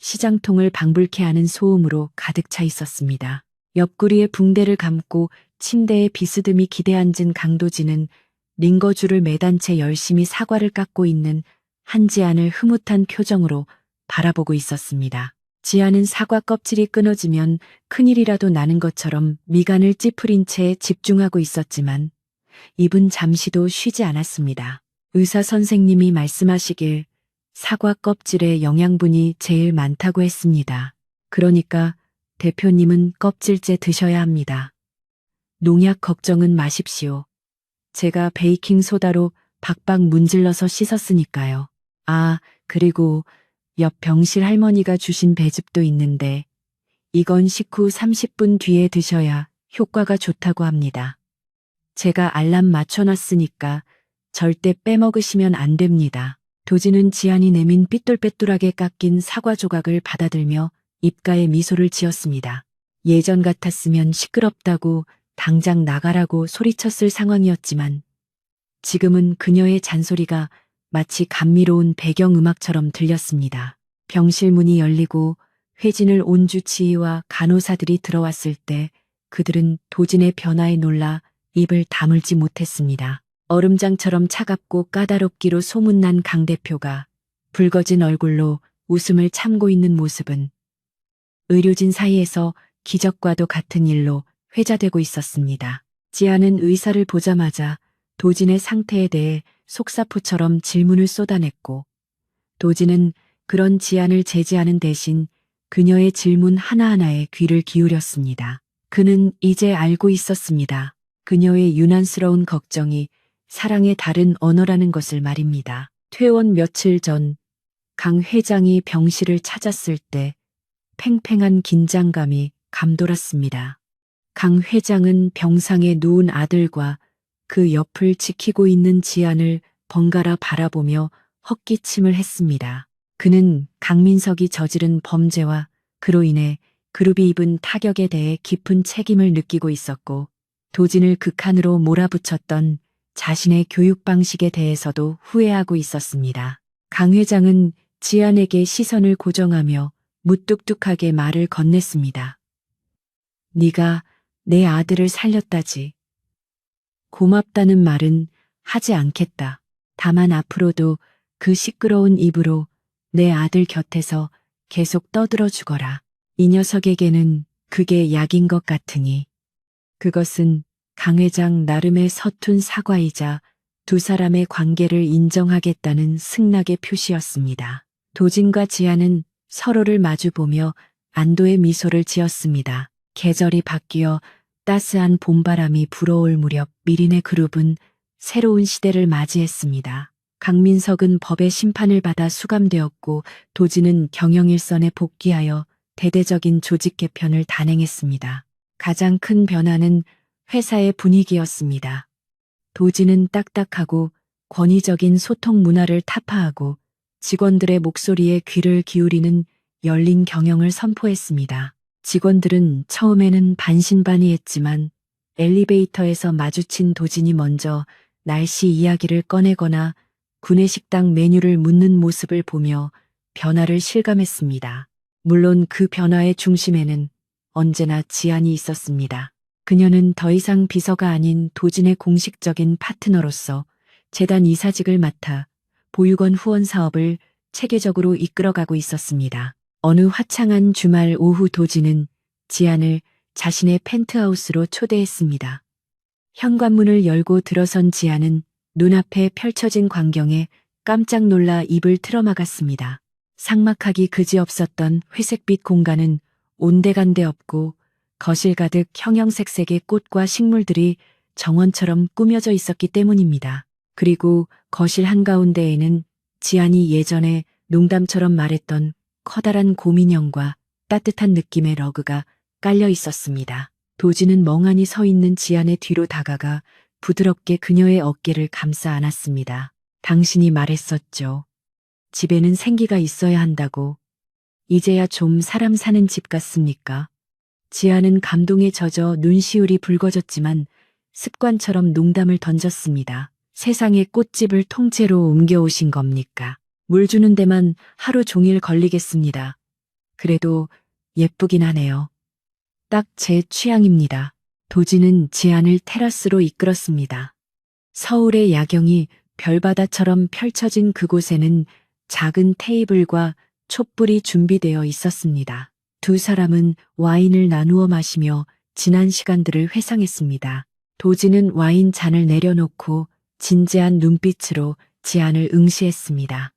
시장통을 방불케 하는 소음으로 가득 차 있었습니다. 옆구리에 붕대를 감고 침대에 비스듬히 기대앉은 강도진은 링거줄을 매단 채 열심히 사과를 깎고 있는 한지안을 흐뭇한 표정으로 바라보고 있었습니다. 지안은 사과 껍질이 끊어지면 큰일이라도 나는 것처럼 미간을 찌푸린 채 집중하고 있었지만 입은 잠시도 쉬지 않았습니다. 의사 선생님이 말씀하시길 사과 껍질에 영양분이 제일 많다고 했습니다. 그러니까 대표님은 껍질째 드셔야 합니다. 농약 걱정은 마십시오. 제가 베이킹 소다로 박박 문질러서 씻었으니까요. 아, 그리고 옆 병실 할머니가 주신 배즙도 있는데 이건 식후 30분 뒤에 드셔야 효과가 좋다고 합니다. 제가 알람 맞춰놨으니까 절대 빼먹으시면 안 됩니다. 도진은 지안이 내민 삐뚤빼뚤하게 깎인 사과 조각을 받아들며 입가에 미소를 지었습니다. 예전 같았으면 시끄럽다고 당장 나가라고 소리쳤을 상황이었지만 지금은 그녀의 잔소리가 마치 감미로운 배경음악처럼 들렸습니다. 병실 문이 열리고 회진을 온 주치의와 간호사들이 들어왔을 때 그들은 도진의 변화에 놀라 입을 다물지 못했습니다. 얼음장처럼 차갑고 까다롭기로 소문난 강 대표가 붉어진 얼굴로 웃음을 참고 있는 모습은 의료진 사이에서 기적과도 같은 일로 회자되고 있었습니다. 지아는 의사를 보자마자 도진의 상태에 대해 속사포처럼 질문을 쏟아냈고 도진은 그런 지안을 제지하는 대신 그녀의 질문 하나하나에 귀를 기울였습니다. 그는 이제 알고 있었습니다. 그녀의 유난스러운 걱정이 사랑의 다른 언어라는 것을 말입니다. 퇴원 며칠 전 강 회장이 병실을 찾았을 때 팽팽한 긴장감이 감돌았습니다. 강 회장은 병상에 누운 아들과 그 옆을 지키고 있는 지안을 번갈아 바라보며 헛기침을 했습니다. 그는 강민석이 저지른 범죄와 그로 인해 그룹이 입은 타격에 대해 깊은 책임을 느끼고 있었고 도진을 극한으로 몰아붙였던 자신의 교육 방식에 대해서도 후회하고 있었습니다. 강 회장은 지안에게 시선을 고정하며 무뚝뚝하게 말을 건넸습니다. 네가 내 아들을 살렸다지. 고맙다는 말은 하지 않겠다. 다만 앞으로도 그 시끄러운 입으로 내 아들 곁에서 계속 떠들어 주거라. 이 녀석에게는 그게 약인 것 같으니. 그것은 강 회장 나름의 서툰 사과이자 두 사람의 관계를 인정하겠다는 승낙의 표시였습니다. 도진과 지아는 서로를 마주보며 안도의 미소를 지었습니다. 계절이 바뀌어 따스한 봄바람이 불어올 무렵 미린의 그룹은 새로운 시대를 맞이했습니다. 강민석은 법의 심판을 받아 수감되었고 도진은 경영일선에 복귀하여 대대적인 조직 개편을 단행했습니다. 가장 큰 변화는 회사의 분위기였습니다. 도진은 딱딱하고 권위적인 소통 문화를 타파하고 직원들의 목소리에 귀를 기울이는 열린 경영을 선포했습니다. 직원들은 처음에는 반신반의했지만 엘리베이터에서 마주친 도진이 먼저 날씨 이야기를 꺼내거나 구내식당 메뉴를 묻는 모습을 보며 변화를 실감했습니다. 물론 그 변화의 중심에는 언제나 지안이 있었습니다. 그녀는 더 이상 비서가 아닌 도진의 공식적인 파트너로서 재단 이사직을 맡아 보육원 후원 사업을 체계적으로 이끌어가고 있었습니다. 어느 화창한 주말 오후 도진은 지안을 자신의 펜트하우스로 초대했습니다. 현관문을 열고 들어선 지안은 눈앞에 펼쳐진 광경에 깜짝 놀라 입을 틀어막았습니다. 삭막하기 그지없었던 회색빛 공간은 온데간데 없고 거실 가득 형형색색의 꽃과 식물들이 정원처럼 꾸며져 있었기 때문입니다. 그리고 거실 한가운데에는 지안이 예전에 농담처럼 말했던 커다란 곰인형과 따뜻한 느낌의 러그가 깔려 있었습니다. 도진은 멍하니 서 있는 지안의 뒤로 다가가 부드럽게 그녀의 어깨를 감싸 안았습니다. 당신이 말했었죠. 집에는 생기가 있어야 한다고. 이제야 좀 사람 사는 집 같습니까? 지아는 감동에 젖어 눈시울이 붉어졌지만 습관처럼 농담을 던졌습니다. 세상의 꽃집을 통째로 옮겨오신 겁니까? 물 주는 데만 하루 종일 걸리겠습니다. 그래도 예쁘긴 하네요. 딱 제 취향입니다. 도진은 지안을 테라스로 이끌었습니다. 서울의 야경이 별바다처럼 펼쳐진 그곳에는 작은 테이블과 촛불이 준비되어 있었습니다. 두 사람은 와인을 나누어 마시며 지난 시간들을 회상했습니다. 도진은 와인 잔을 내려놓고 진지한 눈빛으로 지안을 응시했습니다.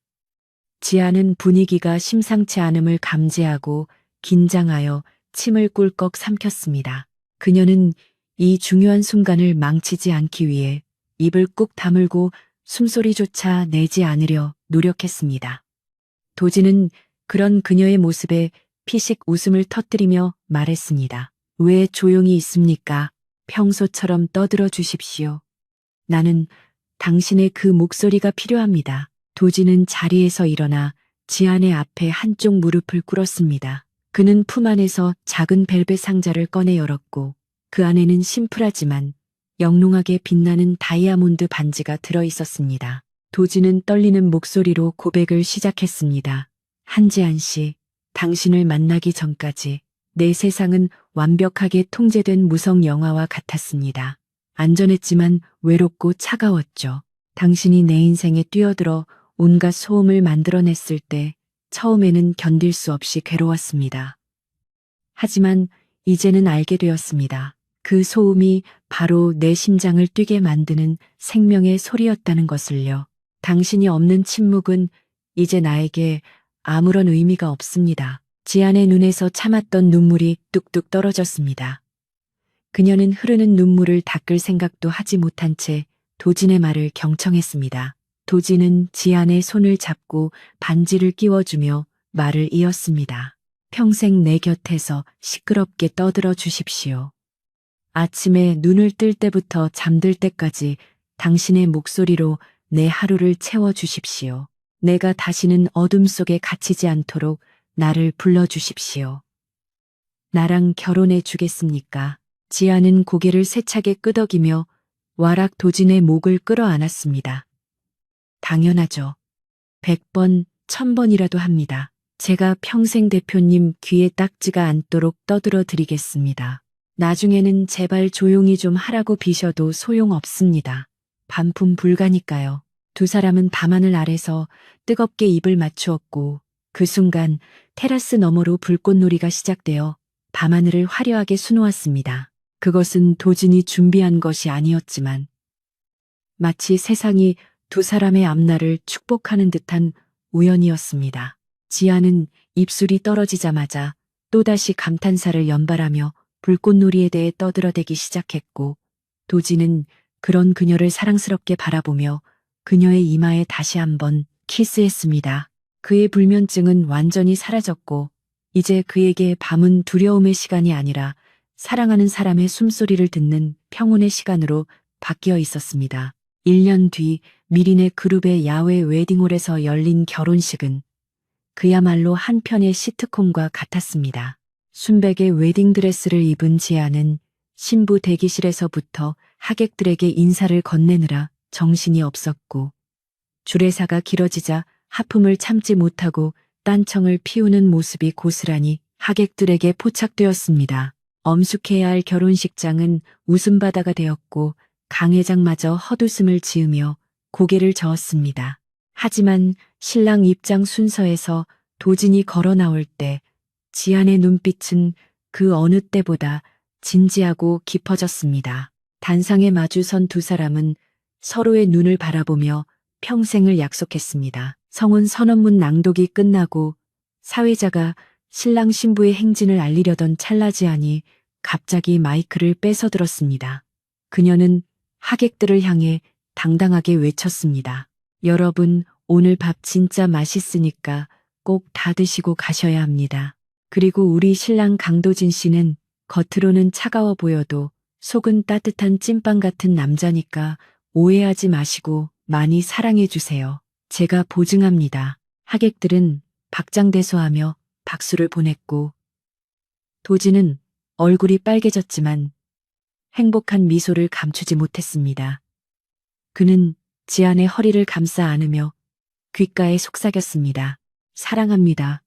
지안은 분위기가 심상치 않음을 감지하고 긴장하여 침을 꿀꺽 삼켰습니다. 그녀는 이 중요한 순간을 망치지 않기 위해 입을 꾹 다물고 숨소리조차 내지 않으려 노력했습니다. 도진은 그런 그녀의 모습에 피식 웃음을 터뜨리며 말했습니다. 왜 조용히 있습니까? 평소처럼 떠들어 주십시오. 나는 당신의 그 목소리가 필요합니다. 도진은 자리에서 일어나 지안의 앞에 한쪽 무릎을 꿇었습니다. 그는 품 안에서 작은 벨벳 상자를 꺼내 열었고 그 안에는 심플하지만 영롱하게 빛나는 다이아몬드 반지가 들어 있었습니다. 도진은 떨리는 목소리로 고백을 시작했습니다. 한지안 씨, 당신을 만나기 전까지 내 세상은 완벽하게 통제된 무성 영화와 같았습니다. 안전했지만 외롭고 차가웠죠. 당신이 내 인생에 뛰어들어 온갖 소음을 만들어냈을 때 처음에는 견딜 수 없이 괴로웠습니다. 하지만 이제는 알게 되었습니다. 그 소음이 바로 내 심장을 뛰게 만드는 생명의 소리였다는 것을요. 당신이 없는 침묵은 이제 나에게 아무런 의미가 없습니다. 지안의 눈에서 참았던 눈물이 뚝뚝 떨어졌습니다. 그녀는 흐르는 눈물을 닦을 생각도 하지 못한 채 도진의 말을 경청했습니다. 도진은 지안의 손을 잡고 반지를 끼워주며 말을 이었습니다. 평생 내 곁에서 시끄럽게 떠들어 주십시오. 아침에 눈을 뜰 때부터 잠들 때까지 당신의 목소리로 내 하루를 채워주십시오. 내가 다시는 어둠 속에 갇히지 않도록 나를 불러주십시오. 나랑 결혼해 주겠습니까? 지아는 고개를 세차게 끄덕이며 와락 도진의 목을 끌어안았습니다. 당연하죠. 100번, 1000번이라도 합니다. 제가 평생 대표님 귀에 딱지가 않도록 떠들어 드리겠습니다. 나중에는 제발 조용히 좀 하라고 비셔도 소용없습니다. 반품 불가니까요. 두 사람은 밤하늘 아래서 뜨겁게 입을 맞추었고 그 순간 테라스 너머로 불꽃놀이가 시작되어 밤하늘을 화려하게 수놓았습니다. 그것은 도진이 준비한 것이 아니었지만 마치 세상이 두 사람의 앞날을 축복하는 듯한 우연이었습니다. 지아는 입술이 떨어지자마자 또다시 감탄사를 연발하며 불꽃놀이에 대해 떠들어대기 시작했고 도진은 그런 그녀를 사랑스럽게 바라보며 그녀의 이마에 다시 한번 키스했습니다. 그의 불면증은 완전히 사라졌고 이제 그에게 밤은 두려움의 시간이 아니라 사랑하는 사람의 숨소리를 듣는 평온의 시간으로 바뀌어 있었습니다. 1년 뒤 미린의 그룹의 야외 웨딩홀에서 열린 결혼식은 그야말로 한 편의 시트콤과 같았습니다. 순백의 웨딩드레스를 입은 지아는 신부 대기실에서부터 하객들에게 인사를 건네느라 정신이 없었고 주례사가 길어지자 하품을 참지 못하고 딴청을 피우는 모습이 고스란히 하객들에게 포착되었습니다. 엄숙해야 할 결혼식장은 웃음바다가 되었고 강 회장마저 헛웃음을 지으며 고개를 저었습니다. 하지만 신랑 입장 순서에서 도진이 걸어 나올 때 지안의 눈빛은 그 어느 때보다 진지하고 깊어졌습니다. 단상에 마주선 두 사람은 서로의 눈을 바라보며 평생을 약속했습니다. 성혼 선언문 낭독이 끝나고 사회자가 신랑 신부의 행진을 알리려던 찰나 지안이 갑자기 마이크를 뺏어들었습니다. 그녀는 하객들을 향해 당당하게 외쳤습니다. 여러분, 오늘 밥 진짜 맛있으니까 꼭 다 드시고 가셔야 합니다. 그리고 우리 신랑 강도진 씨는 겉으로는 차가워 보여도 속은 따뜻한 찐빵 같은 남자니까 오해하지 마시고 많이 사랑해 주세요. 제가 보증합니다. 하객들은 박장대소하며 박수를 보냈고 도진은 얼굴이 빨개졌지만 행복한 미소를 감추지 못했습니다. 그는 지안의 허리를 감싸 안으며 귓가에 속삭였습니다. 사랑합니다.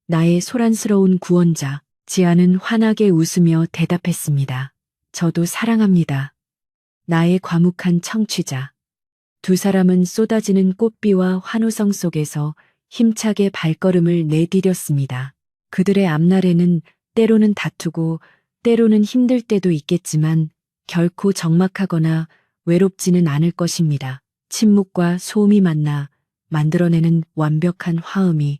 나의 소란스러운 구원자. 지안은 환하게 웃으며 대답했습니다. 저도 사랑합니다. 나의 과묵한 청취자. 두 사람은 쏟아지는 꽃비와 환호성 속에서 힘차게 발걸음을 내디뎠습니다. 그들의 앞날에는 때로는 다투고 때로는 힘들 때도 있겠지만 결코 적막하거나 외롭지는 않을 것입니다. 침묵과 소음이 만나 만들어내는 완벽한 화음이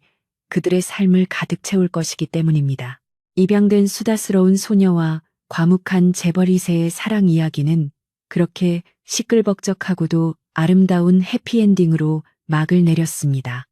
그들의 삶을 가득 채울 것이기 때문입니다. 입양된 수다스러운 소녀와 과묵한 재벌이세의 사랑 이야기는 그렇게 시끌벅적하고도 아름다운 해피엔딩으로 막을 내렸습니다.